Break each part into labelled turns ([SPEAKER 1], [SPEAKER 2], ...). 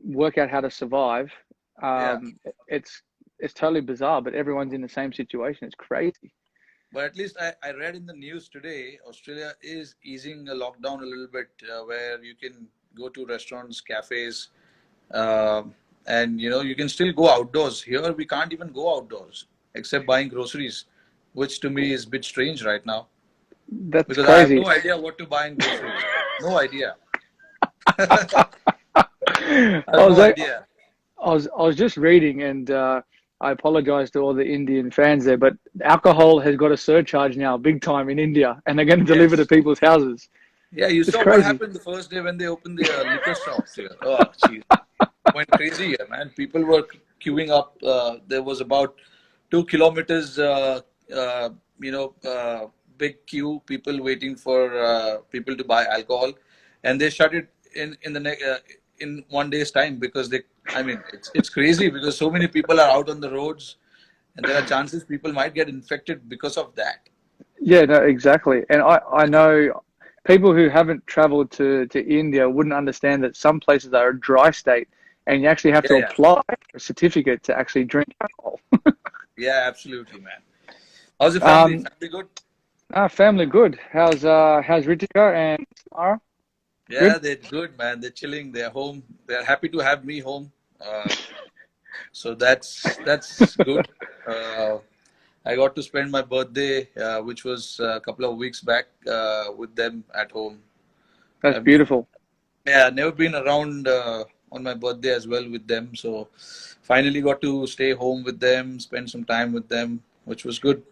[SPEAKER 1] work out how to survive.
[SPEAKER 2] Yeah.
[SPEAKER 1] It's totally bizarre, but everyone's in the same situation. It's crazy.
[SPEAKER 2] But at least I read in the news today, Australia is easing a lockdown a little bit, where you can go to restaurants, cafes, um and you can still go outdoors. Here we can't even go outdoors except buying groceries, which to me is a bit strange right now
[SPEAKER 1] That's
[SPEAKER 2] because I have
[SPEAKER 1] crazy.
[SPEAKER 2] no idea what to buy in groceries. No idea. I
[SPEAKER 1] I
[SPEAKER 2] have
[SPEAKER 1] was
[SPEAKER 2] no
[SPEAKER 1] like,
[SPEAKER 2] idea.
[SPEAKER 1] I was just reading, and I apologize to all the Indian fans there, but alcohol has got a surcharge now, big time in India, and they're going to deliver to
[SPEAKER 2] Yes.
[SPEAKER 1] people's houses.
[SPEAKER 2] Yeah, you
[SPEAKER 1] It's
[SPEAKER 2] saw what
[SPEAKER 1] crazy.
[SPEAKER 2] happened the first day when they opened the liquor shops here. Oh, jeez. Went crazy here, man. People were queuing up. There was about 2 kilometers, you know, big queue. People waiting for people to buy alcohol, and they shut it in one day's time because they. I mean, it's crazy because so many people are out on the roads, and there are chances people might get infected because of that.
[SPEAKER 1] Yeah, no, exactly. And I know people who haven't traveled to India wouldn't understand that some places are a dry state, and you actually have
[SPEAKER 2] Yeah,
[SPEAKER 1] to
[SPEAKER 2] yeah,
[SPEAKER 1] apply for a certificate to actually drink alcohol.
[SPEAKER 2] yeah. Absolutely, man. How's the family?
[SPEAKER 1] Um,
[SPEAKER 2] Family good?
[SPEAKER 1] Family good. How's Ritika and Sarah?
[SPEAKER 2] Yeah,
[SPEAKER 1] Good.
[SPEAKER 2] they're good, man. They're chilling. They're home. They're happy to have me home. So that's good. Uh, I got to spend my birthday, which was a couple of weeks back, with them at home.
[SPEAKER 1] That's
[SPEAKER 2] I've
[SPEAKER 1] beautiful.
[SPEAKER 2] yeah, never been around on my birthday as well with them. So finally got to stay home with them, spend some time with them, which was good.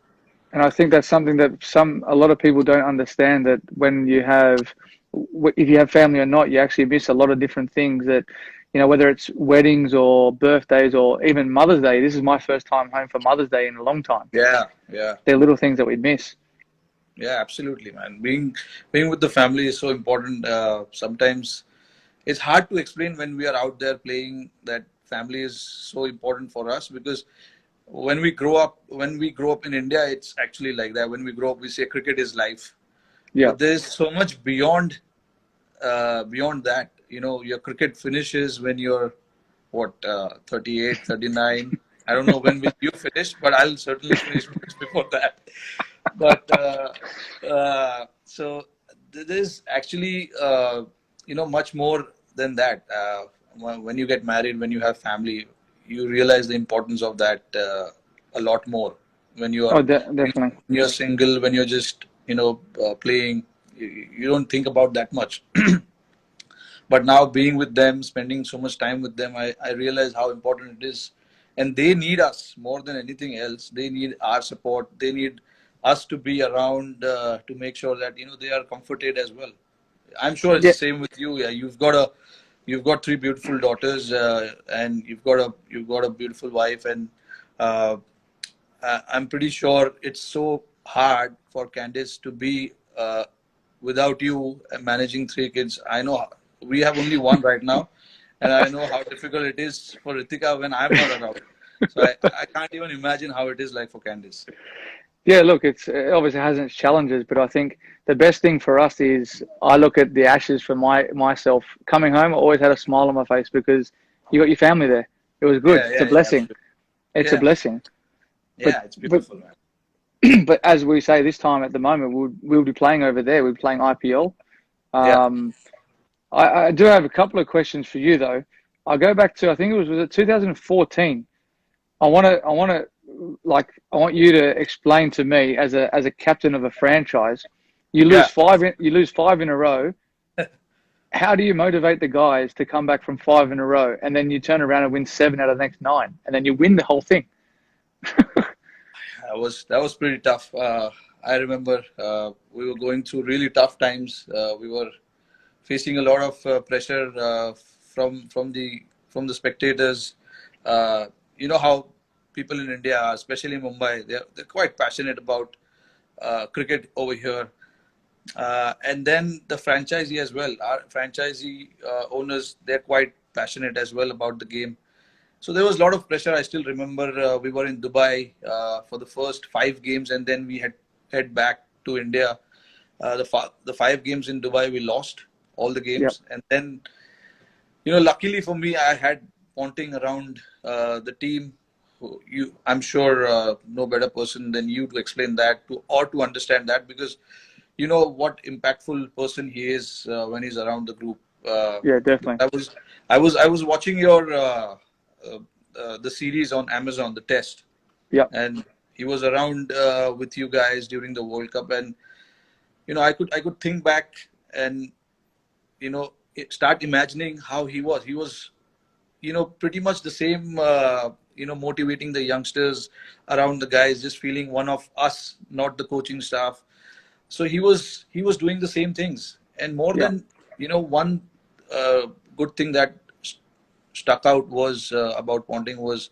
[SPEAKER 1] And I think that's something that a lot of people don't understand, that when you have, if you have family or not, you actually miss a lot of different things that, whether it's weddings or birthdays or even Mother's Day. This is my first time home for Mother's Day in a long time.
[SPEAKER 2] Yeah, yeah.
[SPEAKER 1] They're little things that we miss.
[SPEAKER 2] Yeah, absolutely, man. Being with the family is so important. Sometimes it's hard to explain when we are out there playing that family is so important for us because when we grow up in India, it's actually like that. When we grow up, we say cricket is life,
[SPEAKER 1] Yeah.
[SPEAKER 2] but there's so much beyond that. Your cricket finishes when you're what 38, 39. I don't know when will you finish, but I'll certainly finish much before that. But so there's actually much more than that. When you get married, when you have family, you realize the importance of that a lot more. When you are
[SPEAKER 1] Oh, definitely.
[SPEAKER 2] when you're single, when you're just playing, you don't think about that much. But now being with them, spending so much time with them, I realize how important it is. And they need us more than anything else. They need our support. They need us to be around to make sure that they are comforted as well. I'm sure it's
[SPEAKER 1] Yeah.
[SPEAKER 2] the same with you. Yeah, you've got three beautiful daughters, and you've got a beautiful wife, and uh, I'm pretty sure it's so hard for Candice to be without you managing three kids. I know we have only one right now, and I know how difficult it is for Ritika when I'm not around. So I can't even imagine how it is like for Candice.
[SPEAKER 1] Yeah, look, it obviously has its challenges, but I think the best thing for us is I look at the ashes for myself coming home. I always had a smile on my face because you got your family there. It was good.
[SPEAKER 2] Yeah,
[SPEAKER 1] It's a
[SPEAKER 2] yeah, yeah,
[SPEAKER 1] blessing.
[SPEAKER 2] absolutely.
[SPEAKER 1] It's a
[SPEAKER 2] Yeah,
[SPEAKER 1] blessing. But
[SPEAKER 2] yeah, it's
[SPEAKER 1] but
[SPEAKER 2] beautiful, man.
[SPEAKER 1] but as we say this time at the moment, we'll be playing over there. We're playing IPL.
[SPEAKER 2] Yeah,
[SPEAKER 1] Um, I do have a couple of questions for you though. I'll go back to, I think was it 2014. I want you to explain to me as a captain of a franchise.
[SPEAKER 2] yeah.
[SPEAKER 1] You lose five in a row. How do you motivate the guys to come back from five in a row, and then you turn around and win seven out of the next nine, and then you win the whole thing?
[SPEAKER 2] That was pretty tough. I remember we were going through really tough times. We were facing a lot of pressure from the spectators. You know how people in India, especially Mumbai, they're quite passionate about cricket over here. And then the franchisee as well. Our franchisee owners, they're quite passionate as well about the game. So there was a lot of pressure. I still remember we were in Dubai for the first 5 games, and then we had head back to India. The 5 games in Dubai we lost all the
[SPEAKER 1] Yep.
[SPEAKER 2] games, and then luckily for me, I had Ponting around the team. I'm sure no better person than you to explain that to understand that, because you know what impactful person he is when he's around the group. Uh,
[SPEAKER 1] Yeah, definitely.
[SPEAKER 2] I was watching your uh, the series on Amazon, the test,
[SPEAKER 1] Yep.
[SPEAKER 2] and he was around with you guys during the World Cup, and I could think back and start imagining how he was. He was pretty much the same, motivating the youngsters around the guys, just feeling one of us, not the coaching staff. So he was doing the same things, and more
[SPEAKER 1] Yep.
[SPEAKER 2] than one good thing that stuck out was about Ponting was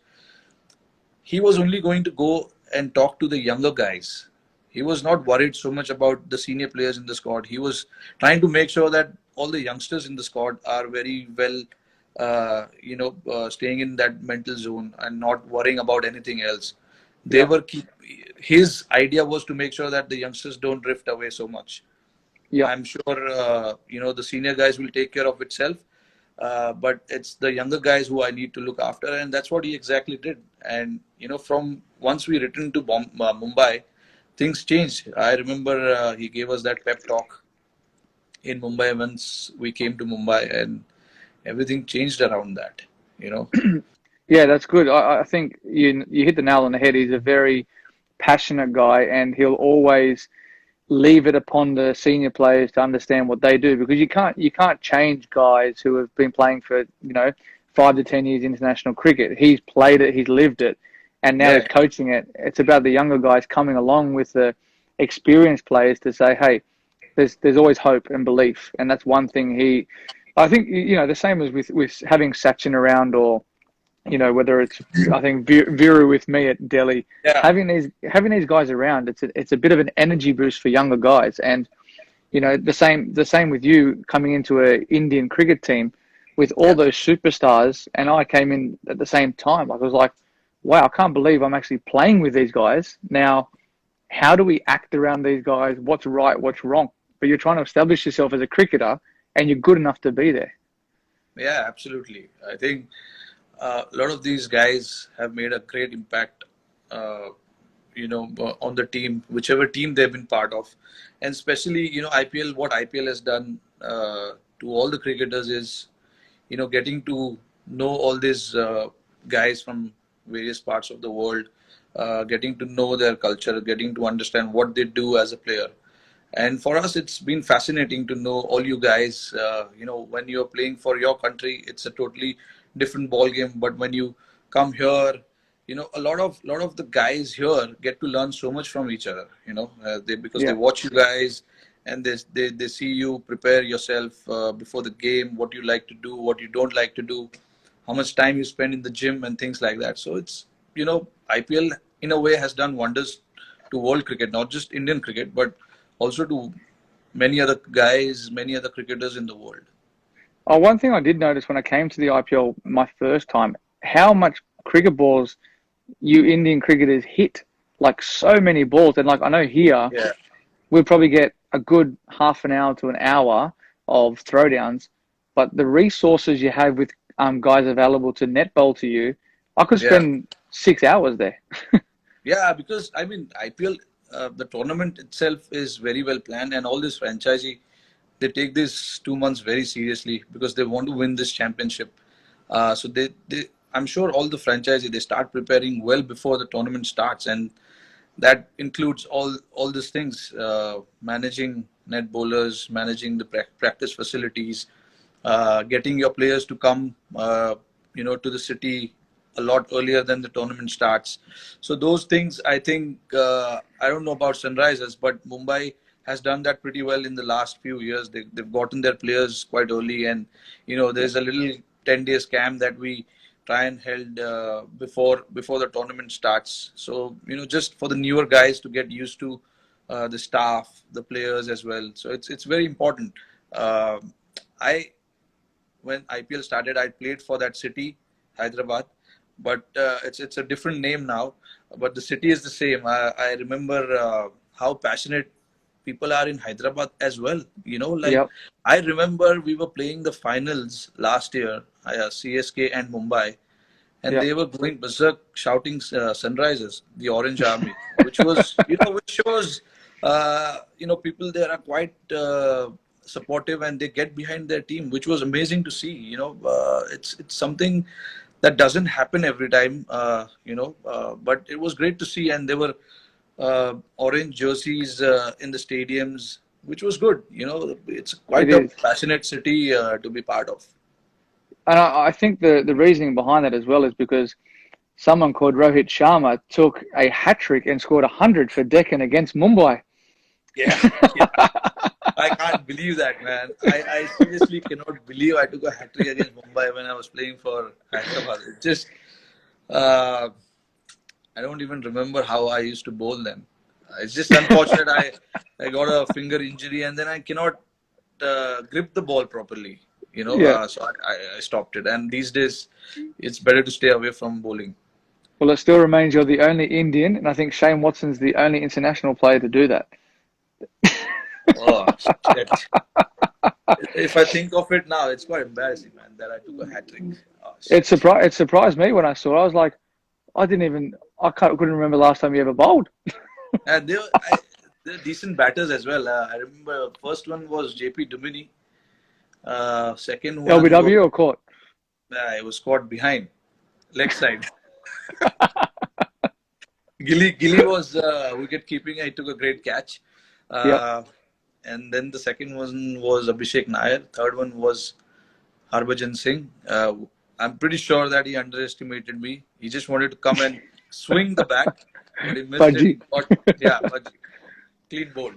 [SPEAKER 2] he was only going to go and talk to the younger guys. He was not worried so much about the senior players in the squad. He was trying to make sure that all the youngsters in the squad are very well, staying in that mental zone and not worrying about anything else. They
[SPEAKER 1] Yep.
[SPEAKER 2] were keep. His idea was to make sure that the youngsters don't drift away so much.
[SPEAKER 1] Yep.
[SPEAKER 2] I'm sure the senior guys will take care of itself, but it's the younger guys who I need to look after, and that's what he exactly did. And from once we returned to Mumbai, things changed. I remember he gave us that pep talk in Mumbai once we came to Mumbai, and everything changed around that. You know,
[SPEAKER 1] Yeah, that's good. I think you hit the nail on the head. He's a very passionate guy, and he'll always leave it upon the senior players to understand what they do, because you can't change guys who have been playing for 5 to 10 years international cricket. He's played it, he's lived it, and now he's
[SPEAKER 2] yeah,
[SPEAKER 1] coaching it. It's about the younger guys coming along with the experienced players to say, hey, there's always hope and belief, and that's one thing I think the same as with having Sachin around, or whether it's, I think, Viru with me at Delhi,
[SPEAKER 2] yeah,
[SPEAKER 1] having these guys around, it's a bit of an energy boost for younger guys. And the same with you coming into a Indian cricket team with all
[SPEAKER 2] yeah,
[SPEAKER 1] those superstars, and I came in at the same time. Like, I was like, wow, I can't believe I'm actually playing with these guys now. How do we act around these guys? What's right, what's wrong? But you're trying to establish yourself as a cricketer, and you're good enough to be there.
[SPEAKER 2] yeah, absolutely. I think a lot of these guys have made a great impact. Uh, on the team, whichever team they've been part of, and especially IPL. What IPL has done to all the cricketers is getting to know all these guys from various parts of the world, getting to know their culture, getting to understand what they do as a player. And for us, it's been fascinating to know all you guys. When you're playing for your country, it's a totally different ball game. But when you come here, a lot of the guys here get to learn so much from each other. Because they
[SPEAKER 1] Yeah,
[SPEAKER 2] watch you guys, and they see you prepare yourself before the game, what you like to do, what you don't like to do, how much time you spend in the gym, and things like that. So it's IPL in a way has done wonders to world cricket, not just Indian cricket, but also to many other guys, many other cricketers in the world.
[SPEAKER 1] Oh, one thing I did notice when I came to the IPL my first time, how much cricket balls you Indian cricketers hit. Like, so many balls. And like, I know here
[SPEAKER 2] Yeah,
[SPEAKER 1] we'll probably get a good half an hour to an hour of throwdowns, but the resources you have with guys available to net bowl to you, I could
[SPEAKER 2] yeah,
[SPEAKER 1] spend 6 hours there.
[SPEAKER 2] yeah. Because I mean, IPL, the tournament itself is very well planned, and all this franchisee, they take this 2 months very seriously because they want to win this championship. So I'm sure all the franchisee they start preparing well before the tournament starts, and that includes all these things, managing net bowlers, managing the practice facilities, getting your players to come to the city a lot earlier than the tournament starts. So those things, I think, I don't know about Sunrisers, but Mumbai has done that pretty well in the last few years. They've gotten their players quite early, and
[SPEAKER 1] Yeah.
[SPEAKER 2] there's a little 10 days camp that we try and held before the tournament starts. So just for the newer guys to get used to the staff, the players as well. So it's very important. I When IPL started, I played for that city, Hyderabad, but it's a different name now. But the city is the same. I remember how passionate people are in Hyderabad as well. Like
[SPEAKER 1] Yep.
[SPEAKER 2] I remember we were playing the finals last year, CSK and Mumbai, and
[SPEAKER 1] Yep.
[SPEAKER 2] they were going berserk shouting Sunrisers, the Orange Army, which was, which shows, people there are quite supportive and they get behind their team, which was amazing to see. It's something that doesn't happen every time, but it was great to see, and there were orange jerseys in the stadiums, which was good. It's
[SPEAKER 1] It
[SPEAKER 2] quite a
[SPEAKER 1] is.
[SPEAKER 2] passionate city to be part of.
[SPEAKER 1] And I think the reasoning behind that as well is because someone called Rohit Sharma took a hat trick and scored 100 for Deccan against Mumbai.
[SPEAKER 2] Yeah, yeah. I can't believe that, man. I seriously cannot believe I took a hat trick against Mumbai when I was playing for Hyderabad. It just, uh, I don't even remember how I used to bowl them. It's just unfortunate. I got a finger injury and then I cannot grip the ball properly.
[SPEAKER 1] Yeah.
[SPEAKER 2] So I stopped it. And these days, it's better to stay away from bowling.
[SPEAKER 1] Well, it still remains you're the only Indian, and I think Shane Watson's the only international player to do that.
[SPEAKER 2] Oh, shit. If I think of it now, it's quite embarrassing, man, that I took a hat trick. Oh,
[SPEAKER 1] It
[SPEAKER 2] shit.
[SPEAKER 1] surprised it surprised me when I saw it. I was like, couldn't remember last time you ever bowled.
[SPEAKER 2] And they're decent batters as well. I remember first one was JP Dumini. Second one was
[SPEAKER 1] LBW or court?
[SPEAKER 2] it was caught behind, leg side. Gilly was wicket keeping. I took a great catch.
[SPEAKER 1] Yep.
[SPEAKER 2] Uh, and then the second one was Abhishek Nair. Third one was Harbhajan Singh. I'm pretty sure that he underestimated me. He just wanted to come and swing the bat, but he missed it. He
[SPEAKER 1] Fudgy.
[SPEAKER 2] got, yeah, but clean bowled.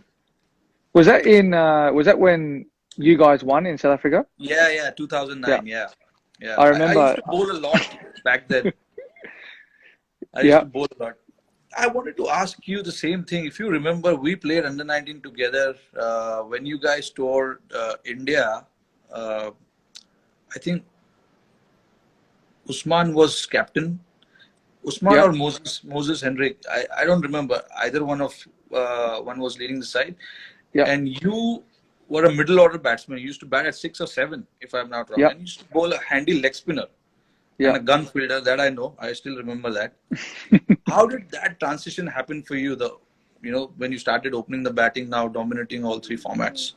[SPEAKER 1] Was that when you guys won in South Africa?
[SPEAKER 2] Yeah,
[SPEAKER 1] Yeah.
[SPEAKER 2] 2009. Yeah, yeah.
[SPEAKER 1] I
[SPEAKER 2] I used
[SPEAKER 1] remember.
[SPEAKER 2] to bowl a lot back then. I used
[SPEAKER 1] Yeah.
[SPEAKER 2] to bowl a lot. I wanted to ask you the same thing. If you remember, we played under 19 together when you guys toured India. Uh, I think Usman was captain. Usman
[SPEAKER 1] Yep.
[SPEAKER 2] or Moses Henrik. I don't remember. Either one was leading the side.
[SPEAKER 1] Yep.
[SPEAKER 2] And you were a middle order batsman. You used to bat at 6 or 7, if I'm not wrong.
[SPEAKER 1] Yep.
[SPEAKER 2] And you used to bowl a handy leg spinner and a
[SPEAKER 1] Yep.
[SPEAKER 2] gun fielder. That I know. I still remember that. How did that transition happen for you? When you started opening the batting, now dominating all three formats.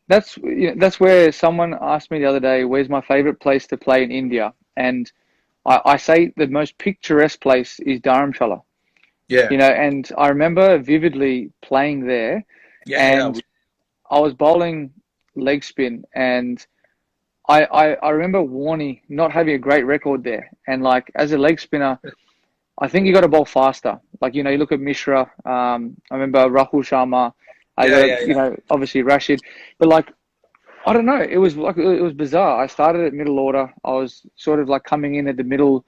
[SPEAKER 1] That's where someone asked me the other day, where's my favorite place to play in India? And I say the most picturesque place is Dharamshala.
[SPEAKER 2] Yeah,
[SPEAKER 1] And I remember vividly playing there,
[SPEAKER 2] yeah.
[SPEAKER 1] and I was bowling leg spin, and I remember Warney not having a great record there. And like as a leg spinner, I think you got to bowl faster. Like, you look at Mishra. I remember Rahul Sharma. I
[SPEAKER 2] Yeah,
[SPEAKER 1] got,
[SPEAKER 2] yeah, yeah.
[SPEAKER 1] obviously Rashid. But like, I don't know. It was bizarre. I started at middle order. I was sort of like coming in at the middle,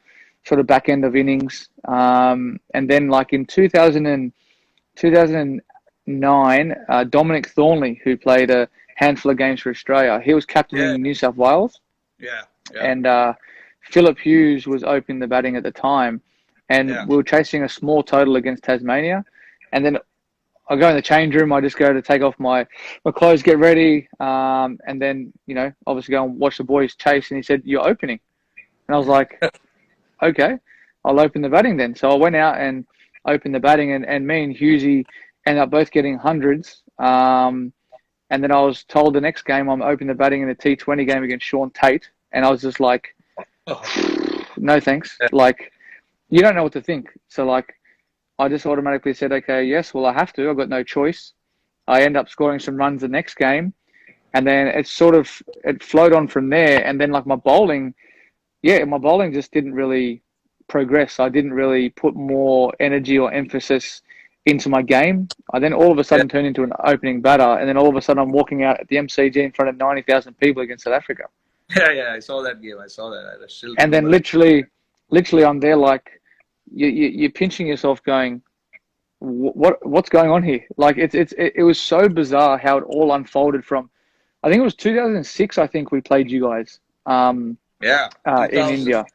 [SPEAKER 1] sort of back end of innings. And then like in 2009, Dominic Thornley, who played a handful of games for Australia, he was
[SPEAKER 2] Yeah,
[SPEAKER 1] captaining New South Wales,
[SPEAKER 2] yeah, yeah,
[SPEAKER 1] and Philip Hughes was opening the batting at the time, and
[SPEAKER 2] yeah.
[SPEAKER 1] we were chasing a small total against Tasmania, and then I go in the change room. I just go to take off my clothes, get ready, and then obviously go and watch the boys chase. And he said, "You're opening," and I was like, "Okay, I'll open the batting then." So I went out and opened the batting, and me and Hughesy ended up both getting hundreds. And then I was told the next game I'm opening the batting in a T20 game against Sean Tate, and I was just like,
[SPEAKER 2] Oh,
[SPEAKER 1] "No thanks."
[SPEAKER 2] yeah,
[SPEAKER 1] Like, you don't know what to think. So like, I just automatically said, okay, yes, well, I have to. I've got no choice. I end up scoring some runs the next game. And then it flowed on from there. And then like my bowling just didn't really progress. I didn't really put more energy or emphasis into my game. I then all of a
[SPEAKER 2] yeah,
[SPEAKER 1] sudden turned into an opening batter. And then all of a sudden I'm walking out at the MCG in front of 90,000 people against South Africa.
[SPEAKER 2] yeah. I saw that game. I saw that. I still
[SPEAKER 1] And then
[SPEAKER 2] remember that.
[SPEAKER 1] literally I'm there like, you're pinching yourself going, what's going on here? Like it was so bizarre how it all unfolded from. I think it was 2006. I think we played you guys
[SPEAKER 2] Yeah,
[SPEAKER 1] in
[SPEAKER 2] 2000.
[SPEAKER 1] India,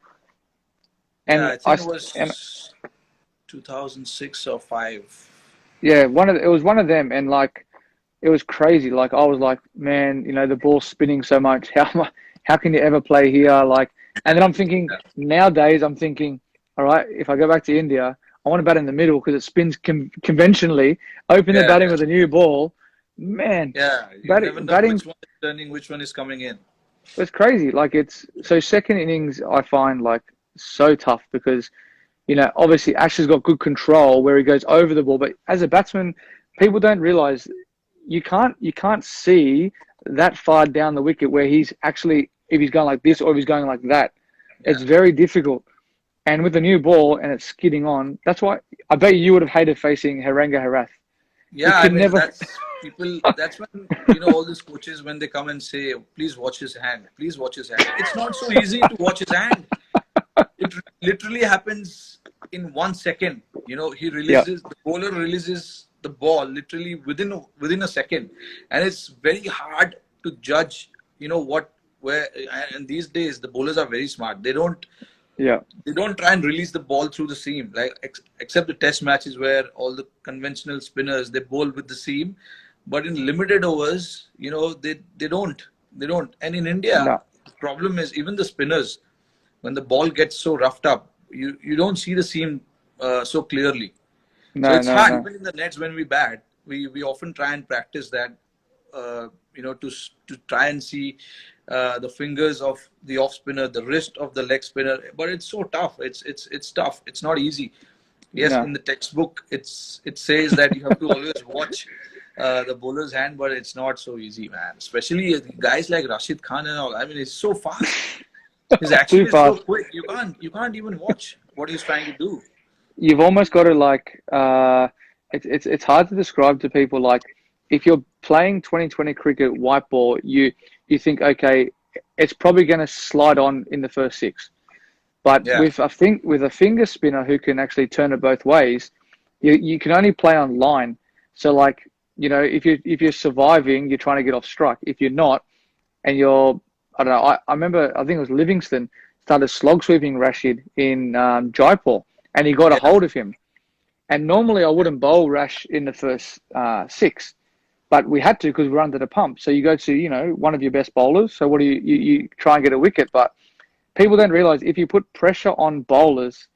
[SPEAKER 2] Yeah,
[SPEAKER 1] and
[SPEAKER 2] I think it was 2006 or 5.
[SPEAKER 1] Yeah, it was one of them, and like it was crazy. Like I was like, man, the ball's spinning so much. How can you ever play here? Like, and then I'm thinking
[SPEAKER 2] Yeah,
[SPEAKER 1] nowadays, I'm thinking, all right, if I go back to India, I want to bat in the middle because it spins conventionally. Open the
[SPEAKER 2] yeah,
[SPEAKER 1] batting
[SPEAKER 2] yeah.
[SPEAKER 1] with a new ball, man.
[SPEAKER 2] Yeah, you never know
[SPEAKER 1] Batting
[SPEAKER 2] which one is turning, which one is coming in.
[SPEAKER 1] was crazy. Like it's so second innings, I find like so tough because obviously Ash has got good control where he goes over the ball, but as a batsman, people don't realize you can't see that far down the wicket where he's actually if he's going like this or if he's going like that. It's
[SPEAKER 2] Yeah.
[SPEAKER 1] very difficult. And with the new ball and it's skidding on, that's why I bet you would have hated facing Haranga Harath. You
[SPEAKER 2] Yeah, I
[SPEAKER 1] could
[SPEAKER 2] mean,
[SPEAKER 1] never.
[SPEAKER 2] that's people, that's when, all these coaches, when they come and say, please watch his hand, please watch his hand. It's not so easy to watch his hand. It literally happens in 1 second. He
[SPEAKER 1] Yeah,
[SPEAKER 2] releases, the bowler releases the ball literally within a second. And it's very hard to judge, what, where, and these days the bowlers are very smart.
[SPEAKER 1] yeah,
[SPEAKER 2] They don't try and release the ball through the seam, like except the test matches where all the conventional spinners they bowl with the seam, but in limited overs, they don't. And in India,
[SPEAKER 1] no,
[SPEAKER 2] the problem is even the spinners, when the ball gets so roughed up, you don't see the seam so clearly. So
[SPEAKER 1] no,
[SPEAKER 2] it's
[SPEAKER 1] no,
[SPEAKER 2] hard.
[SPEAKER 1] no,
[SPEAKER 2] Even in the nets when we bat, we often try and practice that, to try and see the fingers of the off spinner, the wrist of the leg spinner. But it's so tough. It's tough. It's not easy. Yes,
[SPEAKER 1] no.
[SPEAKER 2] in the textbook, it says that you have to always watch the bowler's hand, but it's not so easy, man. Especially guys like Rashid Khan and all. I mean, it's so fast. His action
[SPEAKER 1] Too
[SPEAKER 2] is so
[SPEAKER 1] fast.
[SPEAKER 2] quick. You can't even watch what he's trying to do.
[SPEAKER 1] You've almost got to like it's hard to describe to people like if you're playing 2020 cricket white ball you think okay it's probably going to slide on in the first six but
[SPEAKER 2] Yeah,
[SPEAKER 1] with a finger spinner who can actually turn it both ways you can only play on line so like if you're surviving you're trying to get off strike if you're not and you're I don't know I remember I think it was Livingston started slog sweeping Rashid in Jaipur and he got a
[SPEAKER 2] yeah,
[SPEAKER 1] hold of him. And normally I wouldn't bowl Rash in the first six, but we had to because we're under the pump. So you go to one of your best bowlers. So what do you try and get a wicket? But people don't realise if you put pressure on bowlers,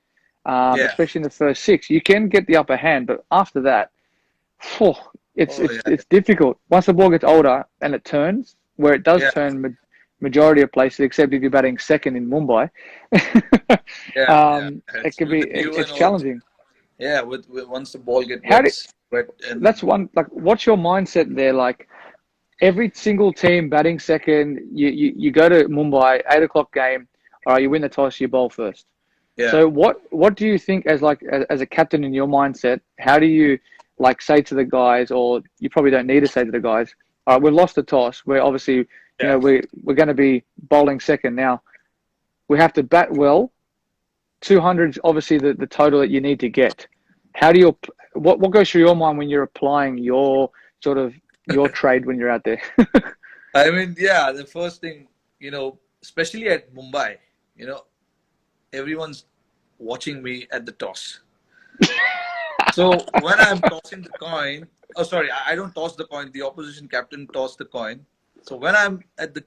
[SPEAKER 2] yeah.
[SPEAKER 1] especially in the first six, you can get the upper hand. But after that, phew, it's
[SPEAKER 2] Oh
[SPEAKER 1] it's
[SPEAKER 2] yeah,
[SPEAKER 1] it's difficult. Once the ball gets older and it turns, where it does
[SPEAKER 2] yeah,
[SPEAKER 1] turn majority of places, except if you're batting second in Mumbai,
[SPEAKER 2] yeah, yeah.
[SPEAKER 1] it
[SPEAKER 2] It's
[SPEAKER 1] can
[SPEAKER 2] with
[SPEAKER 1] be
[SPEAKER 2] the dew and
[SPEAKER 1] it's
[SPEAKER 2] all.
[SPEAKER 1] challenging.
[SPEAKER 2] Yeah, with once the ball
[SPEAKER 1] How do
[SPEAKER 2] gets wet and
[SPEAKER 1] that's one like what's your mindset there? Like every single team batting second, you go to Mumbai, 8 o'clock game, all right, you win the toss, you bowl first.
[SPEAKER 2] yeah,
[SPEAKER 1] So what do you think as like as a captain in your mindset, how do you like say to the guys, or you probably don't need to say to the guys, all right, we've lost the toss. We're obviously,
[SPEAKER 2] yeah.
[SPEAKER 1] we're going to be bowling second now. We have to bat well. 200 is obviously the total that you need to get. How do you what goes through your mind when you're applying your sort of your trade when you're out there?
[SPEAKER 2] I mean, yeah, the first thing, especially at Mumbai, you know, everyone's watching me at the toss. So when I'm tossing the coin, oh sorry, I don't toss the coin. The opposition captain toss the coin. So when I'm at the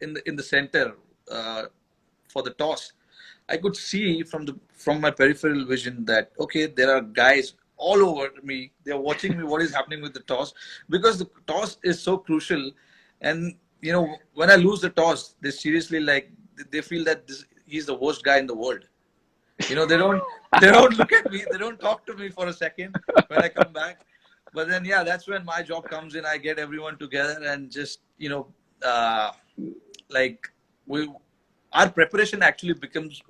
[SPEAKER 2] in the center uh, for the toss, I could see from my peripheral vision that okay, there are guys all over me. They're watching me. What is happening with the toss? Because the toss is so crucial, and when I lose the toss, they seriously like they feel that he's the worst guy in the world. They don't look at me. They don't talk to me for a second when I come back. But then yeah, that's when my job comes in. I get everyone together and just like we our preparation actually becomes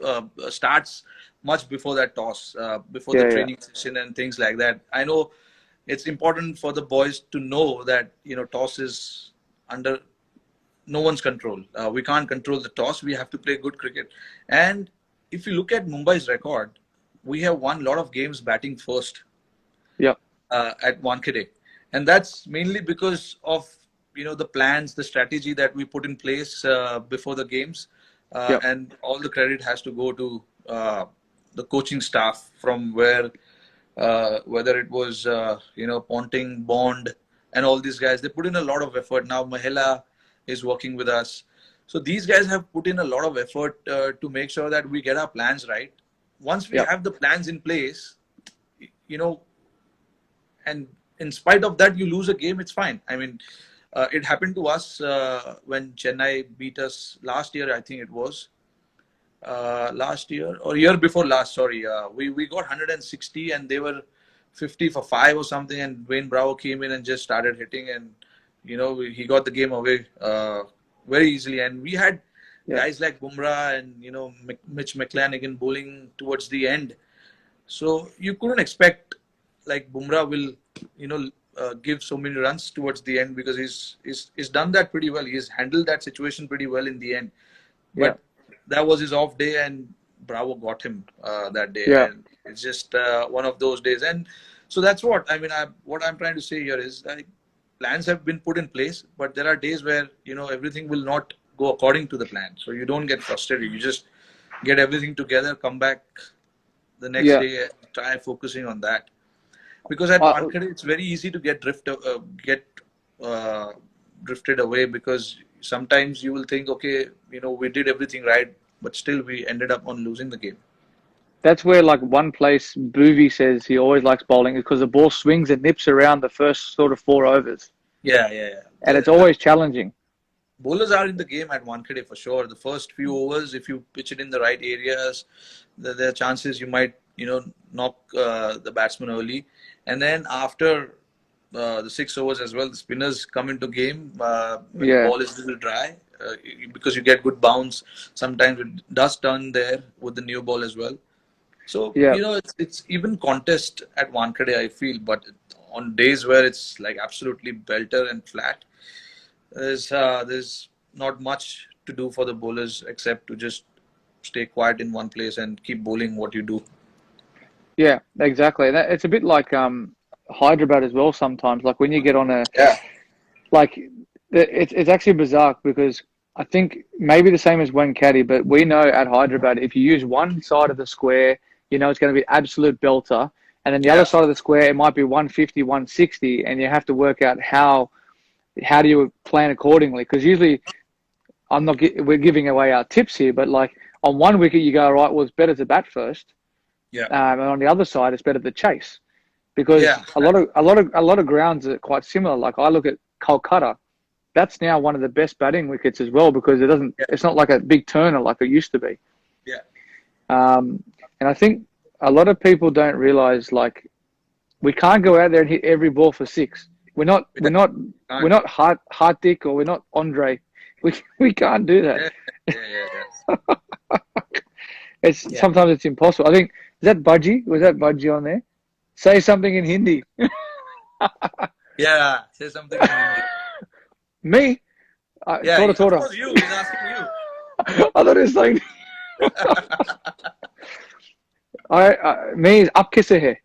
[SPEAKER 2] starts much before that toss, before the
[SPEAKER 1] Yeah, yeah,
[SPEAKER 2] training session and things like that. I know it's important for the boys to know that toss is under no one's control. We can't control the toss. We have to play good cricket. And if you look at Mumbai's record, we have won a lot of games batting first
[SPEAKER 1] yeah,
[SPEAKER 2] at Wankhede, and that's mainly because of the plans, the strategy that we put in place before the games,
[SPEAKER 1] yeah,
[SPEAKER 2] and all the credit has to go to the coaching staff from where whether it was Ponting, Bond, and all these guys. They put in a lot of effort. Now Mahela is working with us. So these guys have put in a lot of effort to make sure that we get our plans right. Once we
[SPEAKER 1] Yep.
[SPEAKER 2] have the plans in place, you know, and in spite of that, you lose a game, it's fine. I mean, it happened to us when Chennai beat us last year, I think it was. Last year or year before last, sorry. We got 160 and they were 50 for 5 or something, and Dwayne Bravo came in and just started hitting, and he got the game away very easily. And we had guys like Bumrah and Mitch McClanahan bowling towards the end, so you couldn't expect like Bumrah will give so many runs towards the end, because he's done that pretty well. He's handled that situation pretty well in the end, but that was his off day, and Bravo got him that day.
[SPEAKER 1] Yeah.
[SPEAKER 2] And it's just one of those days. And so that's what I mean. What I'm trying to say here is that plans have been put in place, but there are days where everything will not go according to the plan. So you don't get frustrated. You just get everything together, come back the next day, and try focusing on that. Because at Wankhede, it's very easy to get drifted away, because sometimes you will think, okay, we did everything right, but still we ended up on losing the game.
[SPEAKER 1] That's where, like, one place Boovy says he always likes bowling is because the ball swings and nips around the first sort of 4 overs.
[SPEAKER 2] Yeah.
[SPEAKER 1] And it's always challenging.
[SPEAKER 2] Bowlers are in the game at Wankhede for sure. The first few overs, if you pitch it in the right areas, there are chances you might, knock the batsman early. And then after the 6 overs as well, the spinners come into game when the ball is a little dry, because you get good bounce. Sometimes it does turn there with the new ball as well. So, it's even contest at Wankhede, I feel. But on days where it's like absolutely belter and flat, there's not much to do for the bowlers except to just stay quiet in one place and keep bowling what you do.
[SPEAKER 1] Yeah, exactly. It's a bit like Hyderabad as well sometimes. Like when you get on like it's actually bizarre, because I think maybe the same as Wankhede, but we know at Hyderabad, if you use one side of the square, it's going to be absolute belter. And then the other side of the square, it might be 150, 160, and you have to work out how do you plan accordingly. Because usually we're giving away our tips here, but like on one wicket you go, all right, well, it's better to bat first. And on the other side, it's better to chase, because a lot of grounds are quite similar. Like I look at Kolkata, that's now one of the best batting wickets as well, because it's not like a big turner like it used to be. And I think a lot of people don't realize, like, we can't go out there and hit every ball for 6. We're not Hardik, or we're not Andre. We can't do that. Sometimes it's impossible. I think, is that Budgie? Was that Budgie on there? Say something in Hindi.
[SPEAKER 2] Say something in Hindi.
[SPEAKER 1] Me?
[SPEAKER 2] Of course you. He's asking you.
[SPEAKER 1] I thought he was saying. Me is aap kaise hai?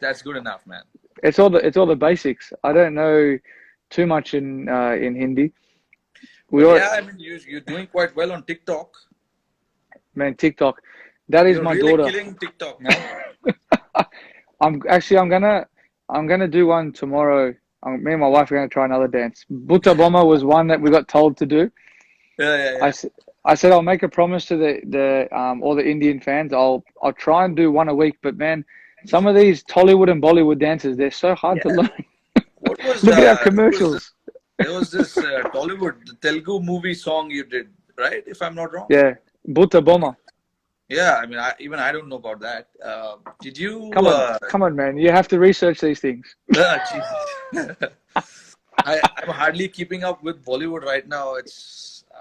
[SPEAKER 2] That's good enough, man.
[SPEAKER 1] It's all the basics. I don't know too much in Hindi.
[SPEAKER 2] I mean, you're doing quite well on TikTok.
[SPEAKER 1] Man, TikTok. That is
[SPEAKER 2] You're
[SPEAKER 1] my
[SPEAKER 2] really
[SPEAKER 1] daughter.
[SPEAKER 2] killing TikTok, man.
[SPEAKER 1] I'm gonna do one tomorrow. Me and my wife are gonna try another dance. Butta Bomma was one that we got told to do. I said I'll make a promise to the all the Indian fans. I'll try and do one a week. But man, some of these Tollywood and Bollywood dances, they're so hard to learn.
[SPEAKER 2] What was
[SPEAKER 1] Look at our commercials.
[SPEAKER 2] There was this Tollywood, the Telugu movie song you did, right? If I'm not wrong.
[SPEAKER 1] Yeah, Butta Bomma.
[SPEAKER 2] Yeah, I mean, I don't know about that. Did you?
[SPEAKER 1] Come on, man! You have to research these things.
[SPEAKER 2] Jesus. I'm hardly keeping up with Bollywood right now.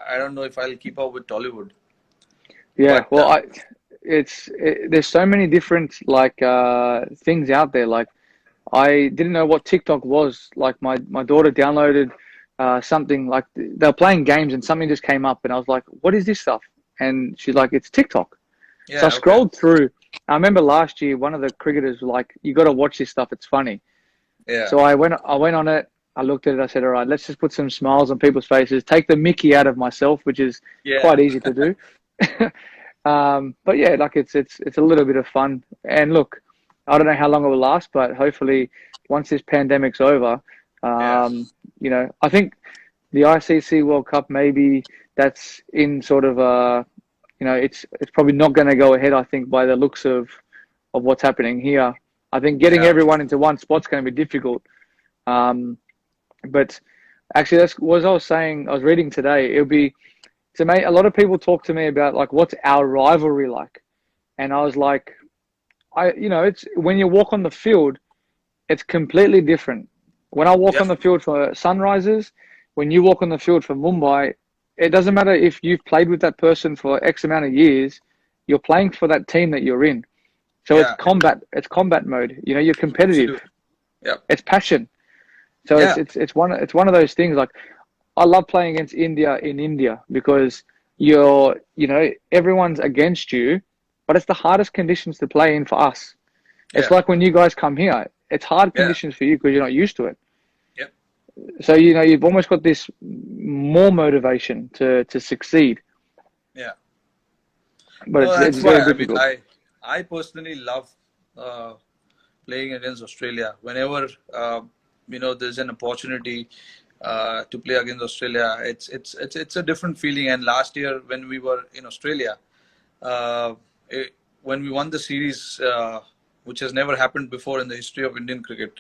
[SPEAKER 2] I don't know if I'll keep up with Tollywood.
[SPEAKER 1] Yeah, but, there's so many different things out there. Like, I didn't know what TikTok was. Like my daughter downloaded something, like they were playing games and something just came up and I was like, what is this stuff? And she's like, it's TikTok.
[SPEAKER 2] Yeah,
[SPEAKER 1] so I scrolled through. I remember last year, one of the cricketers was like, you got to watch this stuff. It's funny.
[SPEAKER 2] Yeah.
[SPEAKER 1] So I went on it. I looked at it. I said, all right, let's just put some smiles on people's faces, take the Mickey out of myself, which is quite easy to do. But yeah, like it's a little bit of fun. And look, I don't know how long it will last, but hopefully once this pandemic's over,
[SPEAKER 2] Yeah.
[SPEAKER 1] I think the ICC World Cup maybe that's in sort of it's probably not going to go ahead. I think by the looks of what's happening here, I think getting
[SPEAKER 2] Yeah.
[SPEAKER 1] everyone into one spot's going to be difficult. Um, but actually, that's what I was saying. I was reading today. It would be to me. A lot of people talk to me about like what's our rivalry like, and I was like, it's when you walk on the field, it's completely different. When I walk
[SPEAKER 2] Yeah.
[SPEAKER 1] on the field for Sunrisers, when you walk on the field for Mumbai, it doesn't matter if you've played with that person for X amount of years, you're playing for that team that you're in. So
[SPEAKER 2] Yeah.
[SPEAKER 1] it's combat mode. You're competitive.
[SPEAKER 2] Absolutely. Yeah.
[SPEAKER 1] It's passion. So
[SPEAKER 2] Yeah.
[SPEAKER 1] it's one of those things like I love playing against India in India because everyone's against you, but it's the hardest conditions to play in for us. It's
[SPEAKER 2] Yeah.
[SPEAKER 1] like when you guys come here, it's hard
[SPEAKER 2] Yeah.
[SPEAKER 1] conditions for you because you're not used to it.
[SPEAKER 2] Yeah.
[SPEAKER 1] So you've almost got this more motivation to succeed,
[SPEAKER 2] Yeah.
[SPEAKER 1] but
[SPEAKER 2] No,
[SPEAKER 1] it's
[SPEAKER 2] that's
[SPEAKER 1] very
[SPEAKER 2] why. I mean,
[SPEAKER 1] difficult.
[SPEAKER 2] I personally love uh, playing against Australia. Whenever there's an opportunity to play against Australia, it's a different feeling. And last year when we were in Australia, uh, when we won the series, which has never happened before in the history of Indian cricket,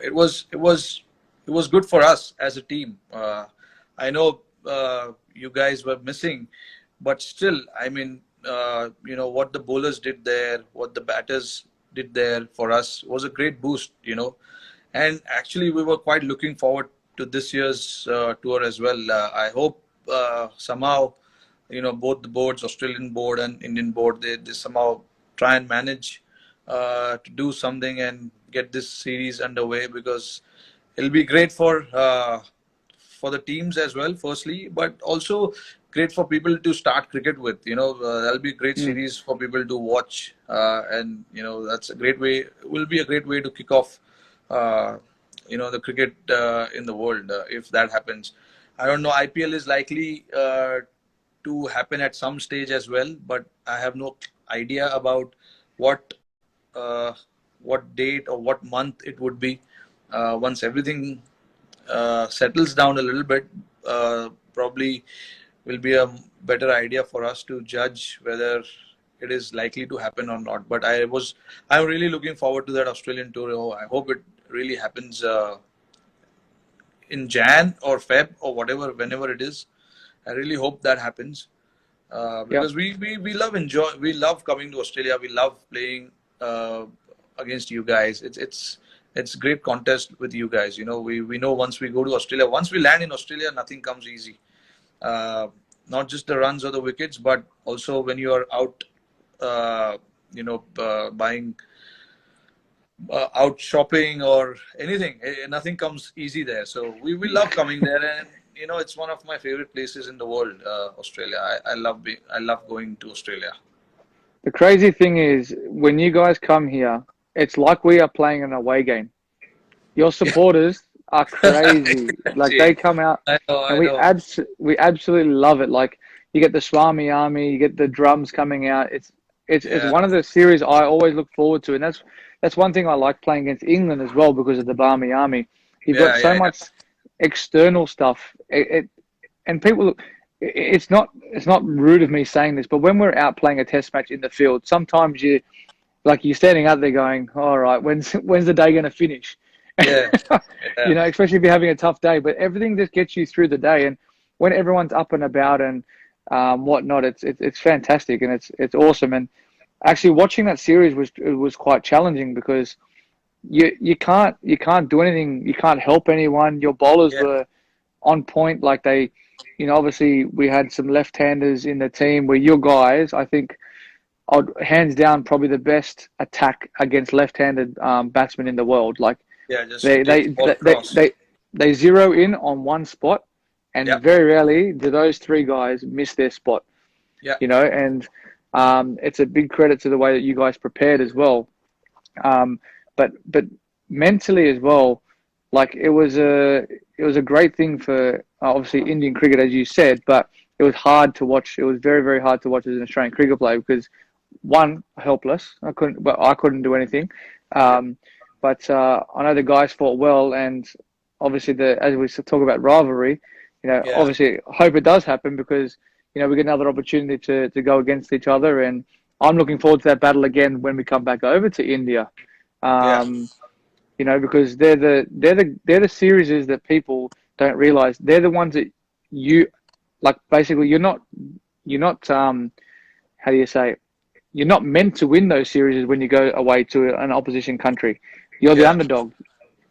[SPEAKER 2] it was good for us as a team. I know you guys were missing, but still, I mean, what the bowlers did there, what the batters did there for us was a great boost. And actually, we were quite looking forward to this year's tour as well. I hope somehow, both the boards, Australian board and Indian board, they somehow try and manage to do something and get this series underway, because it'll be great for the teams as well, firstly, but also great for people to start cricket with. That'll be a great
[SPEAKER 1] Mm.
[SPEAKER 2] series for people to watch, and that's a great way. Will be a great way to kick off, uh, the cricket in the world if that happens. I don't know. IPL is likely to happen at some stage as well, but I have no idea about what uh, what date or what month it would be. Once everything settles down a little bit, probably will be a better idea for us to judge whether it is likely to happen or not. But I'm really looking forward to that Australian tour. Oh, I hope it really happens in Jan or Feb or whatever, whenever it is. I really hope that happens,
[SPEAKER 1] Yep.
[SPEAKER 2] because we love coming to Australia. We love playing against you guys. It's great contest with you guys. We know once we go to Australia, once we land in Australia, nothing comes easy. Uh, Not just the runs or the wickets, but also when you are out, buying, out shopping or anything. Nothing comes easy there. So we love coming there, and it's one of my favorite places in the world, Australia. I love going to Australia.
[SPEAKER 1] The crazy thing is when you guys come here, it's like we are playing an away game. Your supporters are crazy. Like
[SPEAKER 2] Gee,
[SPEAKER 1] they come out
[SPEAKER 2] I know,
[SPEAKER 1] and
[SPEAKER 2] I
[SPEAKER 1] we
[SPEAKER 2] know.
[SPEAKER 1] absolutely love it. Like you get the Swami Army, you get the drums coming out. It's
[SPEAKER 2] Yeah,
[SPEAKER 1] one of the series I always look forward to, and that's one thing I like playing against England as well because of the Barmy Army. You've got
[SPEAKER 2] yeah,
[SPEAKER 1] so
[SPEAKER 2] yeah, yeah,
[SPEAKER 1] much external stuff. And people it's not rude of me saying this, but when we're out playing a test match in the field, sometimes you're standing out there going, all right, when's the day going to finish?
[SPEAKER 2] yeah, yeah,
[SPEAKER 1] Especially if you're having a tough day, but everything just gets you through the day. And when everyone's up and about and whatnot, it's fantastic and it's awesome. And actually watching that series was quite challenging because you can't do anything. You can't help anyone. Your bowlers
[SPEAKER 2] yeah,
[SPEAKER 1] were on point. Like obviously we had some left-handers in the team where your guys, I think, hands down probably the best attack against left-handed batsmen in the world. Like
[SPEAKER 2] yeah. Just
[SPEAKER 1] they
[SPEAKER 2] take
[SPEAKER 1] they
[SPEAKER 2] the ball
[SPEAKER 1] they
[SPEAKER 2] across.
[SPEAKER 1] they they zero in on one spot, and
[SPEAKER 2] Yeah,
[SPEAKER 1] very rarely do those three guys miss their spot.
[SPEAKER 2] yeah,
[SPEAKER 1] And it's a big credit to the way that you guys prepared as well. But mentally as well, like it was a great thing for obviously Indian cricket as you said, but it was hard to watch. It was very, very hard to watch as an Australian cricket player because one, helpless. I couldn't do anything.
[SPEAKER 2] Yeah.
[SPEAKER 1] Um, but I know the guys fought well, and obviously as we talk about rivalry,
[SPEAKER 2] Yeah.
[SPEAKER 1] obviously I hope it does happen because we get another opportunity to go against each other, and I'm looking forward to that battle again when we come back over to India.
[SPEAKER 2] Yeah.
[SPEAKER 1] Um, because they're the series that people don't realize. They're the ones that you like. Basically, you're not how do you say it? You're not meant to win those series when you go away to an opposition country. You're the
[SPEAKER 2] Yeah.
[SPEAKER 1] underdog.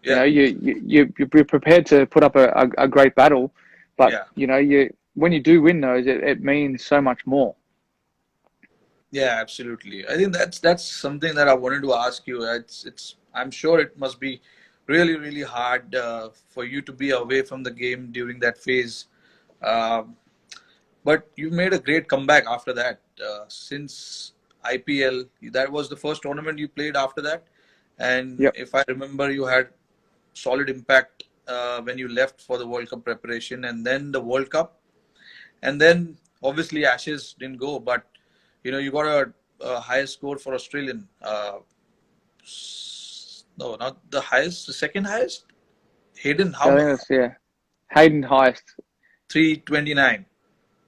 [SPEAKER 2] Yeah.
[SPEAKER 1] You're prepared to put up a great battle, but
[SPEAKER 2] Yeah.
[SPEAKER 1] you when you do win those, it means so much more.
[SPEAKER 2] Yeah, absolutely. I think that's something that I wanted to ask you. It's I'm sure it must be really really hard for you to be away from the game during that phase. Um, but you made a great comeback after that. Since IPL, that was the first tournament you played after that. And
[SPEAKER 1] Yep.
[SPEAKER 2] if I remember, you had solid impact when you left for the World Cup preparation, and then the World Cup, and then obviously Ashes didn't go, but you got a highest score for Australian. No, not the highest, the second highest. Hayden, how
[SPEAKER 1] I think
[SPEAKER 2] much?
[SPEAKER 1] that's Hayden highest.
[SPEAKER 2] 329.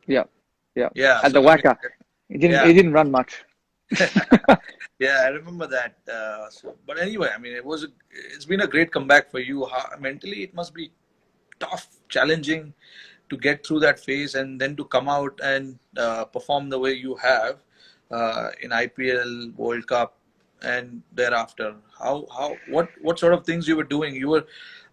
[SPEAKER 1] Yep. Yep.
[SPEAKER 2] Yeah,
[SPEAKER 1] At
[SPEAKER 2] so
[SPEAKER 1] the
[SPEAKER 2] I mean,
[SPEAKER 1] Wacker, he didn't
[SPEAKER 2] yeah,
[SPEAKER 1] he didn't run much.
[SPEAKER 2] yeah, I remember that. But anyway, I mean, it's been a great comeback for you. Mentally, it must be tough, challenging to get through that phase and then to come out and perform the way you have in IPL, World Cup, and thereafter. What sort of things you were doing?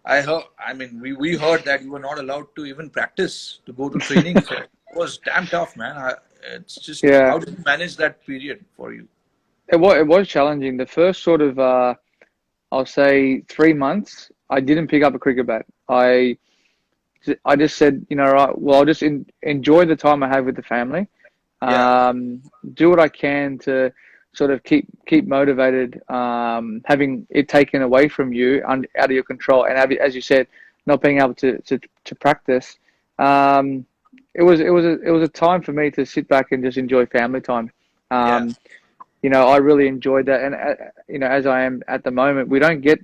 [SPEAKER 2] I heard. I mean, we heard that you were not allowed to even practice to go to training. So it was damn tough, man. It's just
[SPEAKER 1] Yeah.
[SPEAKER 2] how did you manage that period for you?
[SPEAKER 1] It was challenging. The first sort of I'll say 3 months, I didn't pick up a cricket bat. I just said, right, well, I'll just enjoy the time I have with the family,
[SPEAKER 2] Yeah,
[SPEAKER 1] do what I can to sort of keep motivated, having it taken away from you, out of your control, and as you said, not being able to practice. Um, it was a time for me to sit back and just enjoy family time.
[SPEAKER 2] yeah,
[SPEAKER 1] Um, I really enjoyed that, and as I am at the moment, we don't get